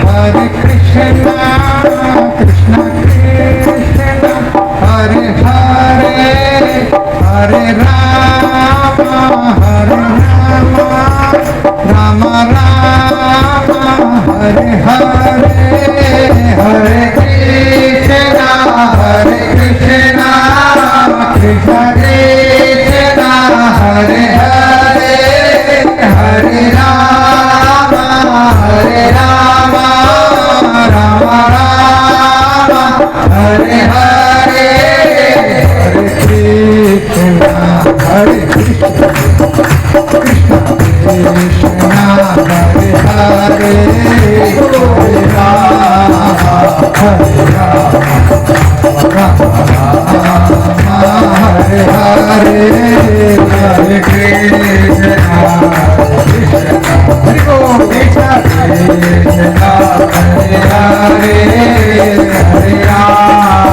Hare Krishna, Krishna Krishna, Hare Hare, Hare Rama, Hare Rama, Rama Rama, Hare Hare, Hare Krishna, Hare Krishna, Krishna Krishna, Hare Hare, Hare Rama, Hare Rama, Rama Rama, Hare Hare, Hare Krishna, Hare Krishna, Krishna Krishna, Hare Hare, Hare Rama, Hare Rama, Rama Rama, Hare Hare, Hare Krishna, Hare Krishna, Krishna Krishna, Hare Hare, Hare Rama,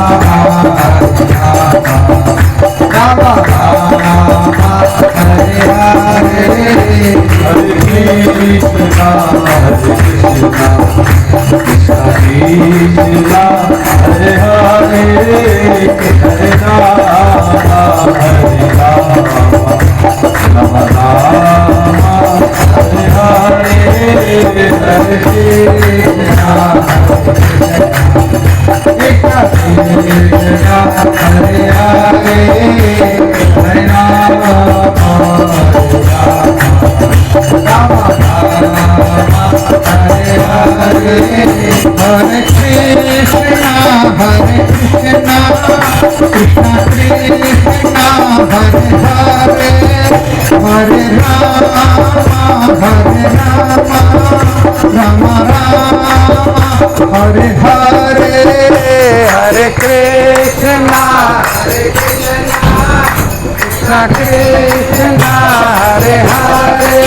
Krishna Hare Hare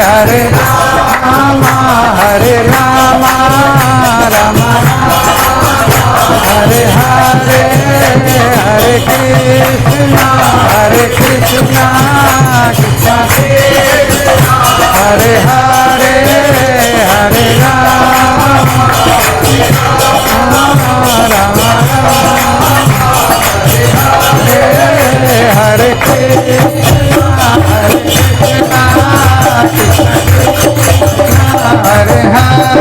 Hare Ram हरे राम राम हरे हरे हरे कृष्णा कृष्णा हरे हरे हरे राम राम हरे कृष्णा हरे हरे हरे राम हरे राम राम राम हरे हरे हरे कृष्णा कृष्णा कृष्णा हरे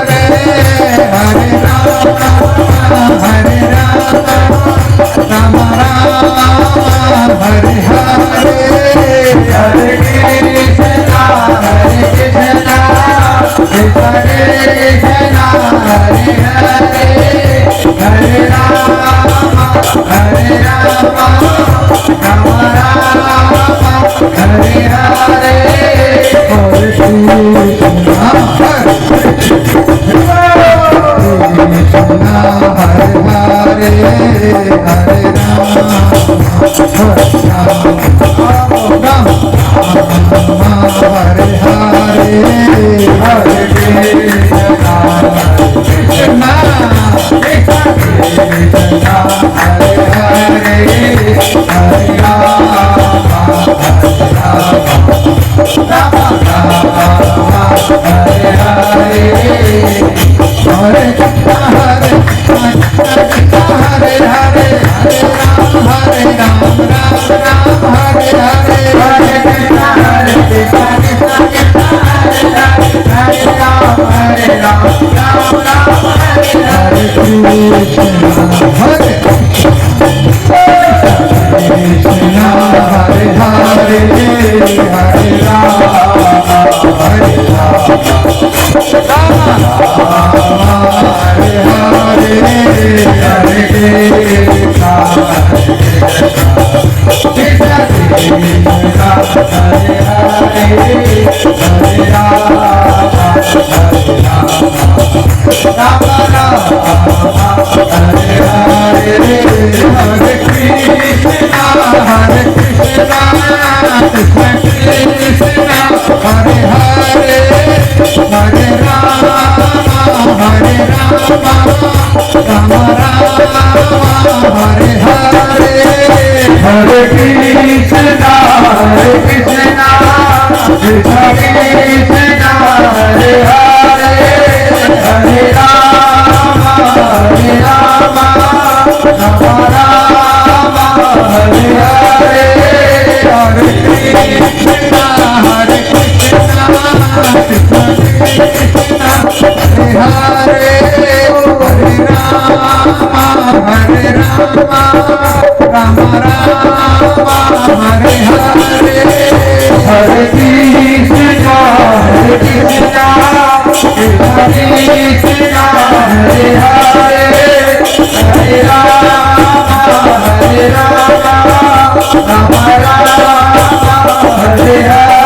हरे हरे राम हरे राम राम राम हरे हरे हरे कृष्णा कृष्णा हरे हरे हरे राम राम हरे हरे हरे कृष्णा कृष्णा कृष्णा हरे हरे हरे राम हरे हरे हरे कृष्णा हरे कृष्णा हरे हरे हरे राम राम राम हरे हरे हरे कृष्णा कृष्णा कृष्णा हरे राम राम राम हरे हरे कृष्णा हरे कृष्णा हरे हरे हरे राम हरे राम हरे हरे हरे कृष्णा कृष्णा कृष्णा हरे हरे हरे राम राम राम हरे हरे हरे कृष्णा कृष्णा कृष्णा हरे हरे हरे राम हरे राम राम राम हरे हरे हरे कृष्णा कृष्णा कृष्णा हरे हरे हरे राम राम राम हरे हरे हरे कृष्णा कृष्णा कृष्णा हरे हरे हरे राम राम राम हरे हरे हरे कृष्णा कृष्णा कृष्णा हरे हरे हरे राम राम राम हरे हरे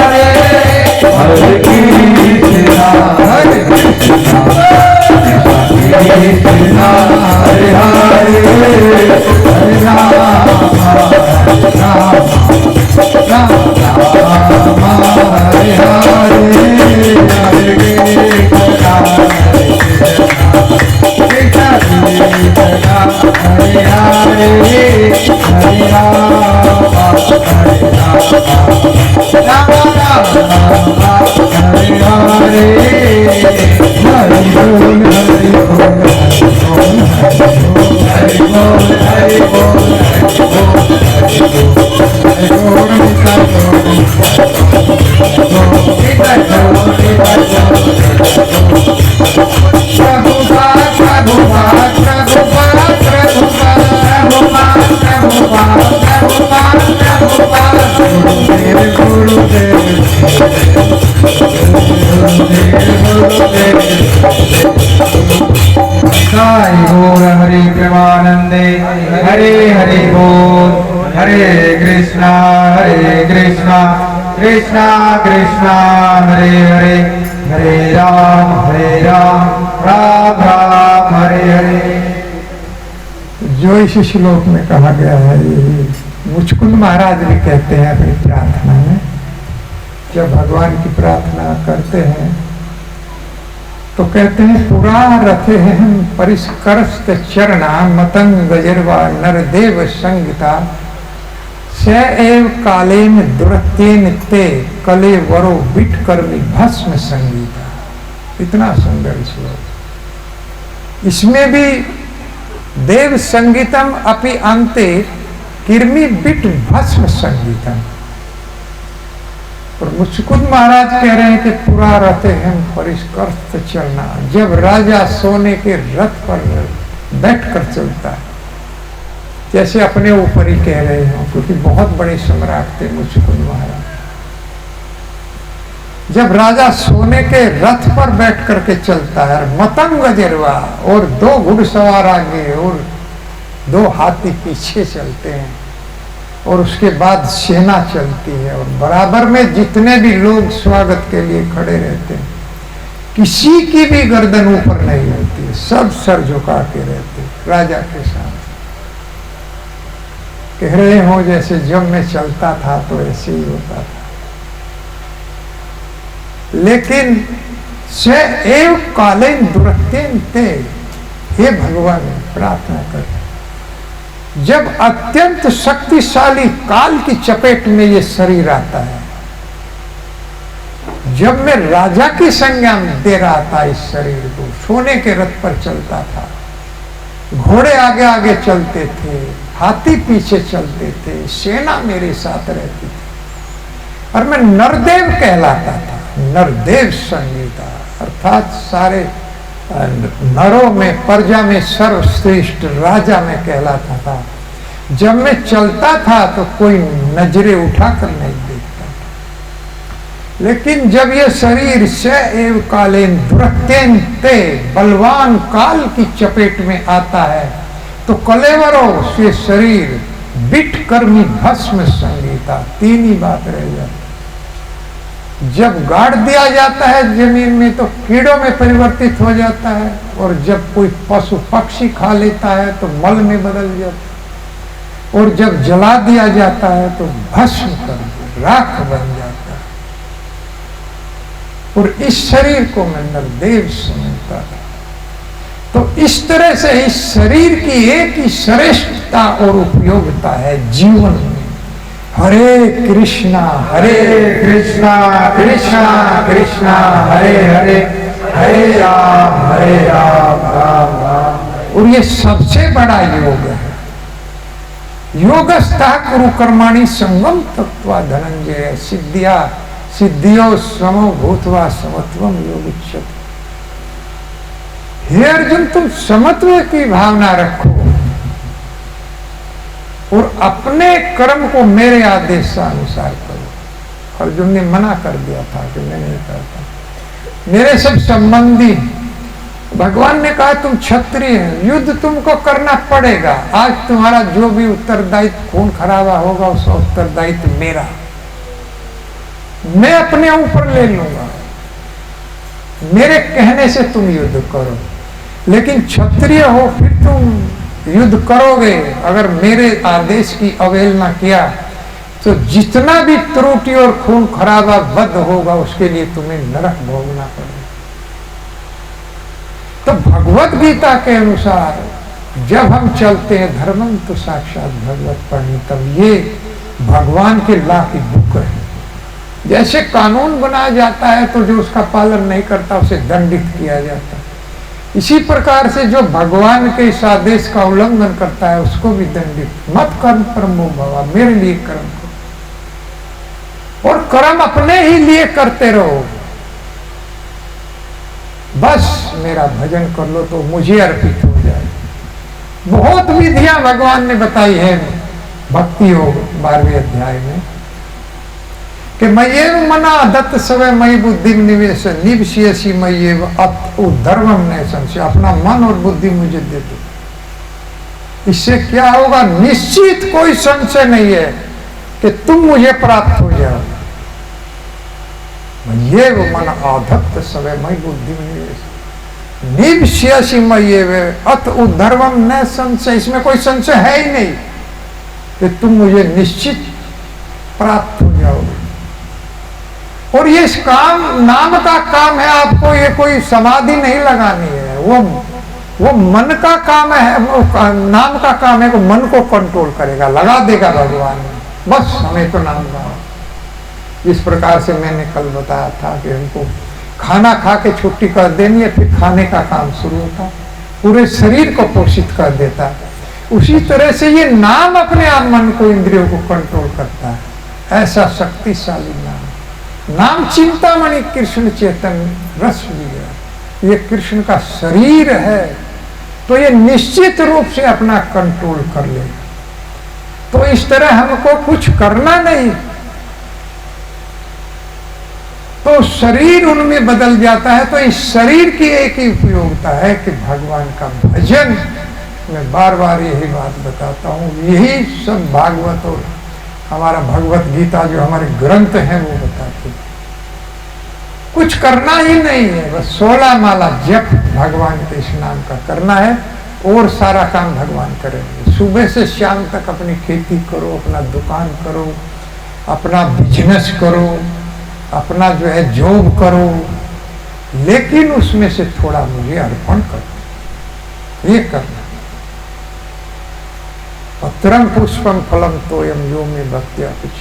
हरे कृष्णा कृष्णा कृष्णा हरे हरे हरे राम राम राम हरे हरे हरे कृष्णा कृष्णा कृष्णा हरे हरे हरे राम राम राम हरे हरे हरि बोल हरि बोल हरि बोल हरि बोल साई गौर हरि प्रेमानंदे हरे हरि बोल हरे कृष्णा कृष्णा कृष्णा हरे हरे हरे राम राम राम हरे हरे। जो इस श्लोक में कहा गया है यही मुचकुंद महाराज भी कहते हैं अपनी प्रार्थना में, जब भगवान की प्रार्थना करते हैं तो कहते हैं पुरा रथे हम परिष्करस्त चरणा मतंग गजरवा नरदेव संगीता स एव कालेन दुरत्येन ते कले वरो बिट कर्मी भस्म संगीता। इतना सुंदर श्लोक। इसमें भी देव संगीतम अपि अंते किर्मी बिट भस्म संगीतम। और मुचकुंद महाराज कह रहे हैं कि पूरा रथ हम परिष्कृत चलना, जब राजा सोने के रथ पर बैठकर चलता है, जैसे अपने ऊपर ही कह रहे हो, क्योंकि बहुत बड़े सम्राट थे मुचकुंद महाराज। जब राजा सोने के रथ पर बैठ करके चलता है, मतंग गजरवा, और 2 घुड़सवार आगे और 2 हाथी पीछे चलते हैं, और उसके बाद सेना चलती है, और बराबर में जितने भी लोग स्वागत के लिए खड़े रहते हैं, किसी की भी गर्दन ऊपर नहीं होती, सब सर झुका के रहते राजा के साथ। कह रहे हो जैसे जब मैं चलता था तो ऐसे ही होता था। लेकिन से एव कालेन दुरत्येन ते, हे भगवान प्रार्थना कर, जब अत्यंत शक्तिशाली काल की चपेट में ये शरीर आता है, जब मैं राजा की संज्ञा दे रहा था इस शरीर को, सोने के रथ पर चलता था, घोड़े आगे आगे चलते थे, हाथी पीछे चलते थे, सेना मेरे साथ रहती थी, और मैं नरदेव कहलाता था। नरदेव संगीता अर्थात सारे नरों में, प्रजा में सर्वश्रेष्ठ राजा में कहलाता था। जब मैं चलता था तो कोई नजरें उठाकर नहीं देखता था। लेकिन जब यह शरीर से एव कालेन दुरत्येन ते, बलवान काल की चपेट में आता है, तो कलेवरों से शरीर बिट कर्मी भस्म संगीता, 3 ही बात रह जाती। जब गाड़ दिया जाता है जमीन में तो कीड़ों में परिवर्तित हो जाता है, और जब कोई पशु पक्षी खा लेता है तो मल में बदल जाता है, और जब जला दिया जाता है तो भस्म कर राख बन जाता है। और इस शरीर को मैं नरदेव समझता था। तो इस तरह से इस शरीर की एक ही श्रेष्ठता और उपयोगिता है जीवन में। हरे कृष्णा कृष्णा कृष्णा हरे हरे, हरे राम राम राम। और ये सबसे बड़ा योग है। योगस्था कुरु कर्माणि संगम तत्वा धनंजय, सिद्धियो समो भूतवा समत्वम योगुच्यते। हे अर्जुन, तुम समत्व की भावना रखो और अपने कर्म को मेरे आदेश अनुसार करो। अर्जुन ने मना कर दिया था कि मैं नहीं करता। मेरे सब संबंधी, भगवान ने कहा तुम क्षत्रिय हैं, युद्ध तुमको करना पड़ेगा। आज तुम्हारा जो भी उत्तरदायित्व, खून खराबा होगा, उसका उत्तरदायित्व मेरा, मैं अपने ऊपर ले लूंगा। मेरे कहने से तुम युद्ध करो, लेकिन क्षत्रिय हो फिर तुम युद्ध करोगे। अगर मेरे आदेश की अवहेलना किया तो जितना भी त्रुटि और खून खराबा बद्ध होगा उसके लिए तुम्हें नरक भोगना पड़ेगा। तो भगवत गीता के अनुसार जब हम चलते हैं धर्मम तो साक्षात भगवत परिणीतम, ये भगवान के ला की बुक है। जैसे कानून बनाया जाता है तो जो उसका पालन नहीं करता उसे दंडित किया जाता है, इसी प्रकार से जो भगवान के इस आदेश का उल्लंघन करता है उसको भी दंडित। मत कर्म परमो भव, मेरे लिए कर्म करो और कर्म अपने ही लिए करते रहो। बस मेरा भजन कर लो तो मुझे अर्पित हो जाए। बहुत विधियां भगवान ने बताई है भक्ति योग 12वें अध्याय में कि मय्येव मना दत्त सवै मयि बुद्धि निवेश निवसियसि मय्येव धर्मम न संशय। अपना मन और बुद्धि मुझे दे दो। इससे क्या होगा? निश्चित कोई संशय नहीं है कि तुम मुझे प्राप्त हो जाओ। मय्येव मन आधत्त सवै मयि बुद्धि निवेश निवसियसि मय्येव अत उद्धर्वम न संशय। इसमें कोई संशय है ही नहीं कि तुम मुझे निश्चित प्राप्त हो जाओगे। और ये इस काम नाम का काम है, आपको ये कोई समाधि नहीं लगानी है, वो मन का काम है, वो नाम का काम है, वो मन को कंट्रोल करेगा, लगा देगा भगवान। बस हमें तो नाम गाओ। इस प्रकार से मैंने कल बताया था कि हमको खाना खा के छुट्टी कर देनी है, फिर खाने का काम शुरू होता, पूरे शरीर को पोषित कर देता। उसी तरह से ये नाम अपने आप मन को, इंद्रियों को कंट्रोल करता है। ऐसा शक्तिशाली नाम चिंतामणि कृष्ण चैतन्य रस भी, ये कृष्ण का शरीर है, तो ये निश्चित रूप से अपना कंट्रोल कर ले। तो इस तरह हमको कुछ करना नहीं, तो शरीर उनमें बदल जाता है। तो इस शरीर की एक ही उपयोगिता है कि भगवान का भजन। मैं बार बार यही बात बताता हूँ, यही सब भागवत और हमारा भगवत गीता जो हमारे ग्रंथ हैं वो बताते हैं। कुछ करना ही नहीं है, बस 16 माला जप भगवान के इस नाम का करना है, और सारा काम भगवान करेंगे। सुबह से शाम तक अपनी खेती करो, अपना दुकान करो, अपना बिजनेस करो, अपना जो है जॉब करो, लेकिन उसमें से थोड़ा मुझे अर्पण करो, ये करना। पत्रम पुष्पम फलम तोयम यो में भक्त्या कुछ।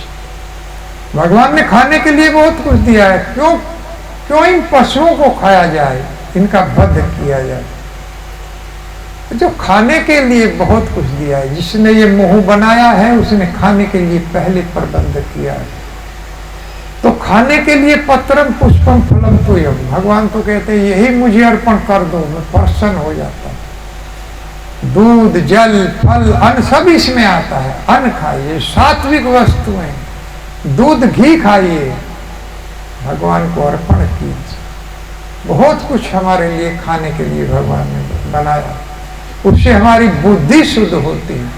भगवान ने खाने के लिए बहुत कुछ दिया है, क्यों इन पशुओं को खाया जाए, इनका वध किया जाए। जो खाने के लिए बहुत कुछ दिया है, जिसने ये मुंह बनाया है उसने खाने के लिए पहले प्रबंध किया है। तो खाने के लिए पत्रम पुष्पम फलम तोयम, भगवान तो कहते हैं यही मुझे अर्पण कर दो, मैं प्रसन्न हो जाता हूं। दूध, जल, फल, अन्न सब इसमें आता है। अन्न खाइए, सात्विक वस्तुएं, दूध, घी खाइए, भगवान को अर्पण कीजिए। बहुत कुछ हमारे लिए खाने के लिए भगवान ने बनाया, उससे हमारी बुद्धि शुद्ध होती है।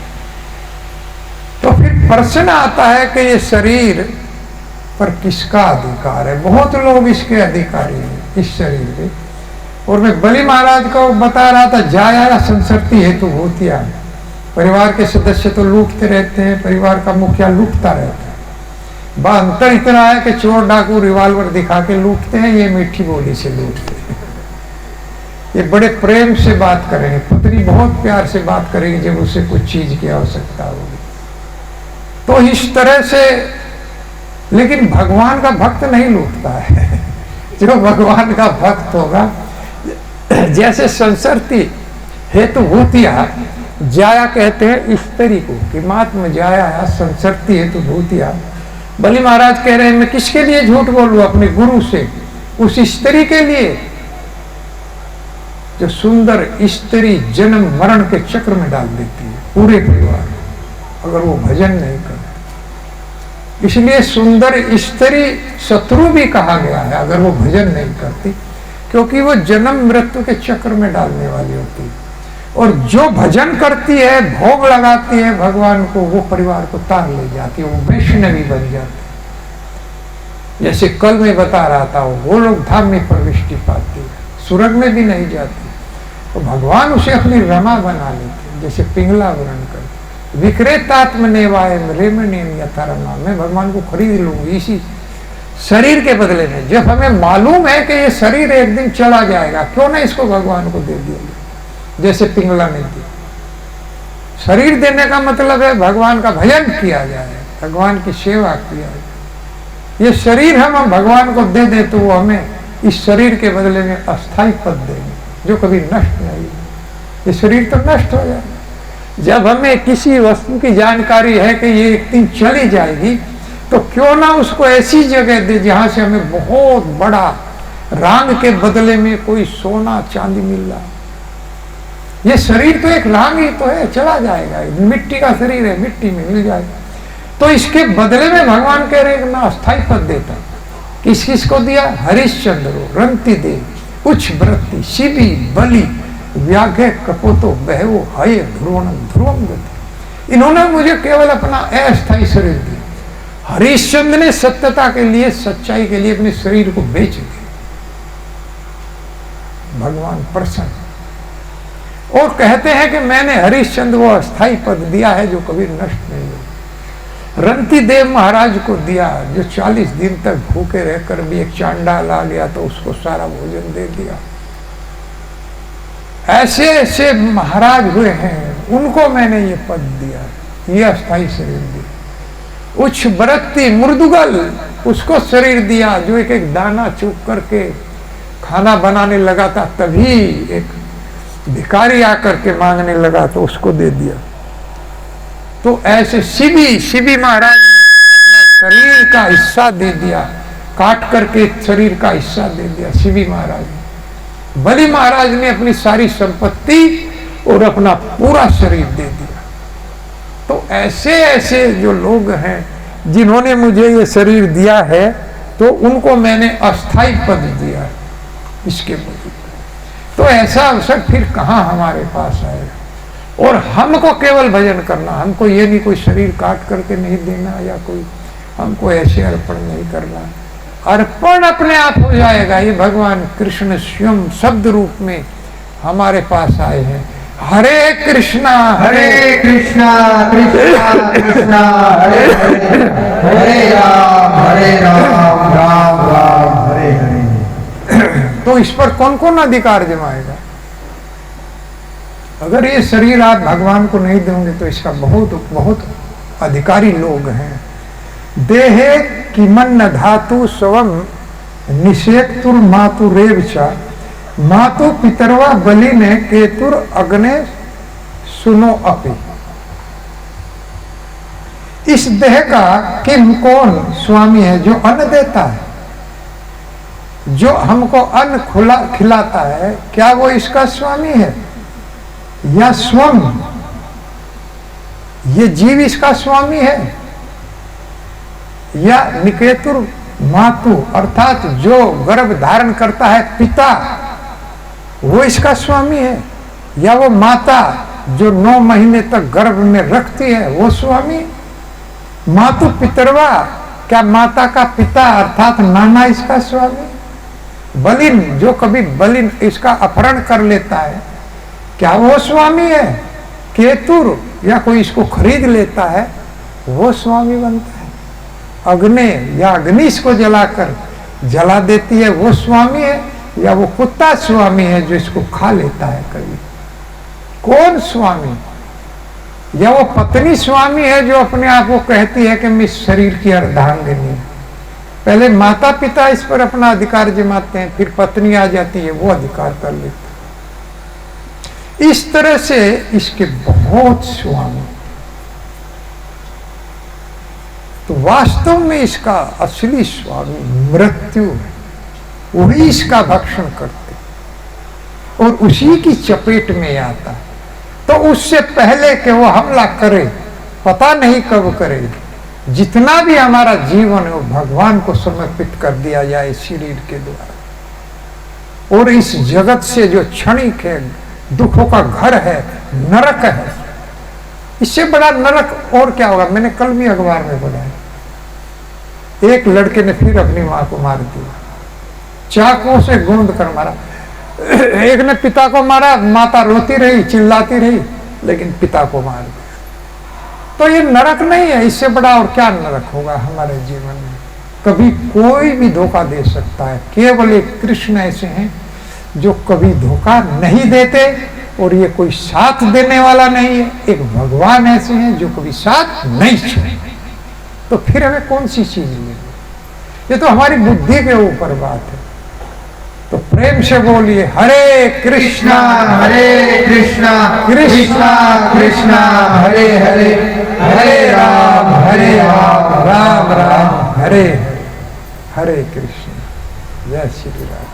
तो फिर प्रश्न आता है कि ये शरीर पर किसका अधिकार है? बहुत लोग इसके अधिकारी हैं, इस शरीर के। और मैं बलि महाराज को बता रहा था, जाया संसर्ती हेतु भूतिया, परिवार के सदस्य तो लूटते रहते हैं, परिवार का मुखिया लूटता रहता है। अंतर इतना है कि चोर डाकू रिवाल्वर दिखा के लूटते हैं, ये मीठी बोली से लूटते हैं। ये बड़े प्रेम से बात करेंगे, पत्नी बहुत प्यार से बात करेगी जब उसे कुछ चीज की आवश्यकता होगी। तो इस तरह से, लेकिन भगवान का भक्त नहीं लूटता है। जो भगवान का भक्त होगा, जैसे संसर्ती हेतु भूतिया, जाया कहते हैं स्त्री को, कि महात्मा जाया है, संसर्ती हेतु भूतिया। बलि महाराज कह रहे हैं मैं किसके लिए झूठ बोलूं? अपने गुरु से, उस स्त्री के लिए जो सुंदर स्त्री जन्म मरण के चक्र में डाल देती है पूरे परिवार, अगर वो भजन नहीं करती। इसलिए सुंदर स्त्री शत्रु भी कहा गया है अगर वो भजन नहीं करती, क्योंकि वो जन्म मृत्यु के चक्र में डालने वाली होती है। और जो भजन करती है, भोग लगाती है भगवान को, वो परिवार को तार ले जाती है, वो वैष्णवी बन जाती है। जैसे कल मैं बता रहा था, वो लोग धाम में प्रविष्टि पाती है, स्वर्ग में भी नहीं जाती, तो भगवान उसे अपनी रमा बना लेते, जैसे पिंगला वर्ण करते। विक्रेतात्म नेवाय रेमनेम यथा रमा, मैं भगवान को खरीद लूंगी इसी शरीर के बदले में। जब हमें मालूम है कि ये शरीर एक दिन चला जाएगा, क्यों ना इसको भगवान को दे दिया, जैसे पिंगला ने दिया। शरीर देने का मतलब है भगवान का भजन किया जाए, भगवान की सेवा किया जाए। ये शरीर हम भगवान को दे दे तो वो हमें इस शरीर के बदले में अस्थाई पद देंगे, जो कभी नष्ट नहीं। ये शरीर तो नष्ट हो जाए। जब हमें किसी वस्तु की जानकारी है कि ये एक दिन चली जाएगी, तो क्यों ना उसको ऐसी जगह दे जहां से हमें बहुत बड़ा रांग के बदले में कोई सोना चांदी मिल रहा। ये शरीर तो एक रांग ही तो है, चला जाएगा, मिट्टी का शरीर है, मिट्टी में मिल जाएगा। तो इसके बदले में भगवान कह रहे हैं मैं अस्थाई पद देता। किस किस को दिया? हरिश्चंद्र, रंती देव, उच्च वृत्ति, शिवी, बलि, व्याघ्य, कपोतो, बहवो, हय, ध्रुवणम, ध्रुवम गति। इन्होंने मुझे केवल अपना अस्थाई शरीर दिया। हरिश्चंद्र ने सत्यता के लिए, सच्चाई के लिए अपने शरीर को बेच दिया। भगवान प्रसन्न और कहते हैं कि मैंने हरिश्चंद्र को अस्थाई पद दिया है जो कभी नष्ट नहीं होगा। रंती देव महाराज को दिया, जो 40 दिन तक भूखे रहकर भी एक चांडाल आ गया तो उसको सारा भोजन दे दिया। ऐसे ऐसे महाराज हुए हैं, उनको मैंने ये पद दिया, ये अस्थाई शरीर दिया। उच्च बरती मुर्दुगल, उसको शरीर दिया जो एक एक दाना चुप करके खाना बनाने लगा था, तभी एक भिखारी आकर के मांगने लगा तो उसको दे दिया। तो ऐसे शिवी महाराज ने अपना शरीर का हिस्सा दे दिया, काट करके शरीर का हिस्सा दे दिया शिवी महाराज ने। बलि महाराज ने अपनी सारी संपत्ति और अपना पूरा शरीर दे दिया। तो ऐसे ऐसे जो लोग हैं जिन्होंने मुझे ये शरीर दिया है, तो उनको मैंने अस्थाई पद दिया है इसके मुझे। तो ऐसा अवसर फिर कहाँ हमारे पास आएगा। और हमको केवल भजन करना, हमको ये नहीं कोई शरीर काट करके नहीं देना, या कोई हमको ऐसे अर्पण नहीं करना। अर्पण अपने आप हो जाएगा। ये भगवान कृष्ण स्वयं शब्द रूप में हमारे पास आए हैं। हरे कृष्णा हरे कृष्णा कृष्णा कृष्णा हरे हरे, हरे राम राम राम हरे हरे। तो इस पर कौन कौन अधिकार जमाएगा? अगर ये शरीर आप भगवान को नहीं देंगे तो इसका बहुत बहुत अधिकारी लोग हैं। देहे किमन्न धातु स्वम निषेक्तुर मातुरेव च मातु पितरवा बलि ने केतुर अग्ने सुनो अपि। इस देह का किम कौन स्वामी है जो अन्न देता है, जो हमको अन्न खिलाता है, क्या वो इसका स्वामी है या स्वम? ये जीव इसका स्वामी है या निकेतुर मातु अर्थात जो गर्भ धारण करता है पिता, वो इसका स्वामी है, या वो माता जो 9 महीने तक गर्भ में रखती है वो स्वामी? मातु पितरवा, क्या माता का पिता अर्थात नाना इसका स्वामी? बलिन, जो कभी बलिन इसका अपहरण कर लेता है, क्या वो स्वामी है? केतुर, या कोई इसको खरीद लेता है, वो स्वामी बनता है? अग्नि, या अग्नि इसको जलाकर जला देती है, वो स्वामी है? या वो कुत्ता स्वामी है जो इसको खा लेता है कभी? कौन स्वामी? या वो पत्नी स्वामी है जो अपने आप को कहती है कि मैं इस शरीर की अर्धांगिनी। पहले माता पिता इस पर अपना अधिकार जमाते हैं, फिर पत्नी आ जाती है, वो अधिकार कर लेती है। इस तरह से इसके बहुत स्वामी। तो वास्तव में इसका असली स्वामी मृत्यु है, वही इसका भक्षण करते और उसी की चपेट में आता है। तो उससे पहले कि वो हमला करे, पता नहीं कब करे, जितना भी हमारा जीवन है वो भगवान को समर्पित कर दिया जाए शरीर के द्वारा। और इस जगत से जो क्षणिक है, दुखों का घर है, नरक है, इससे बड़ा नरक और क्या होगा? मैंने कल भी अखबार में पढ़ा है, एक लड़के ने फिर अपनी मां को मार दिया, चाकुओं से गूंद कर मारा। एक ने पिता को मारा, माता रोती रही, चिल्लाती रही, लेकिन पिता को मार दिया। तो ये नरक नहीं है, इससे बड़ा और क्या नरक होगा हमारे जीवन में? कभी कोई भी धोखा दे सकता है। केवल एक कृष्ण ऐसे हैं जो कभी धोखा नहीं देते, और ये कोई साथ देने वाला नहीं है। एक भगवान ऐसे हैं जो कभी साथ नहीं छोड़ते। तो फिर हमें कौन सी चीज लेनी? ये तो हमारी बुद्धि के ऊपर बात है। तो प्रेम से बोलिए हरे कृष्णा कृष्णा कृष्णा हरे हरे, हरे राम राम राम हरे हरे, हरे कृष्ण। जय श्री राम।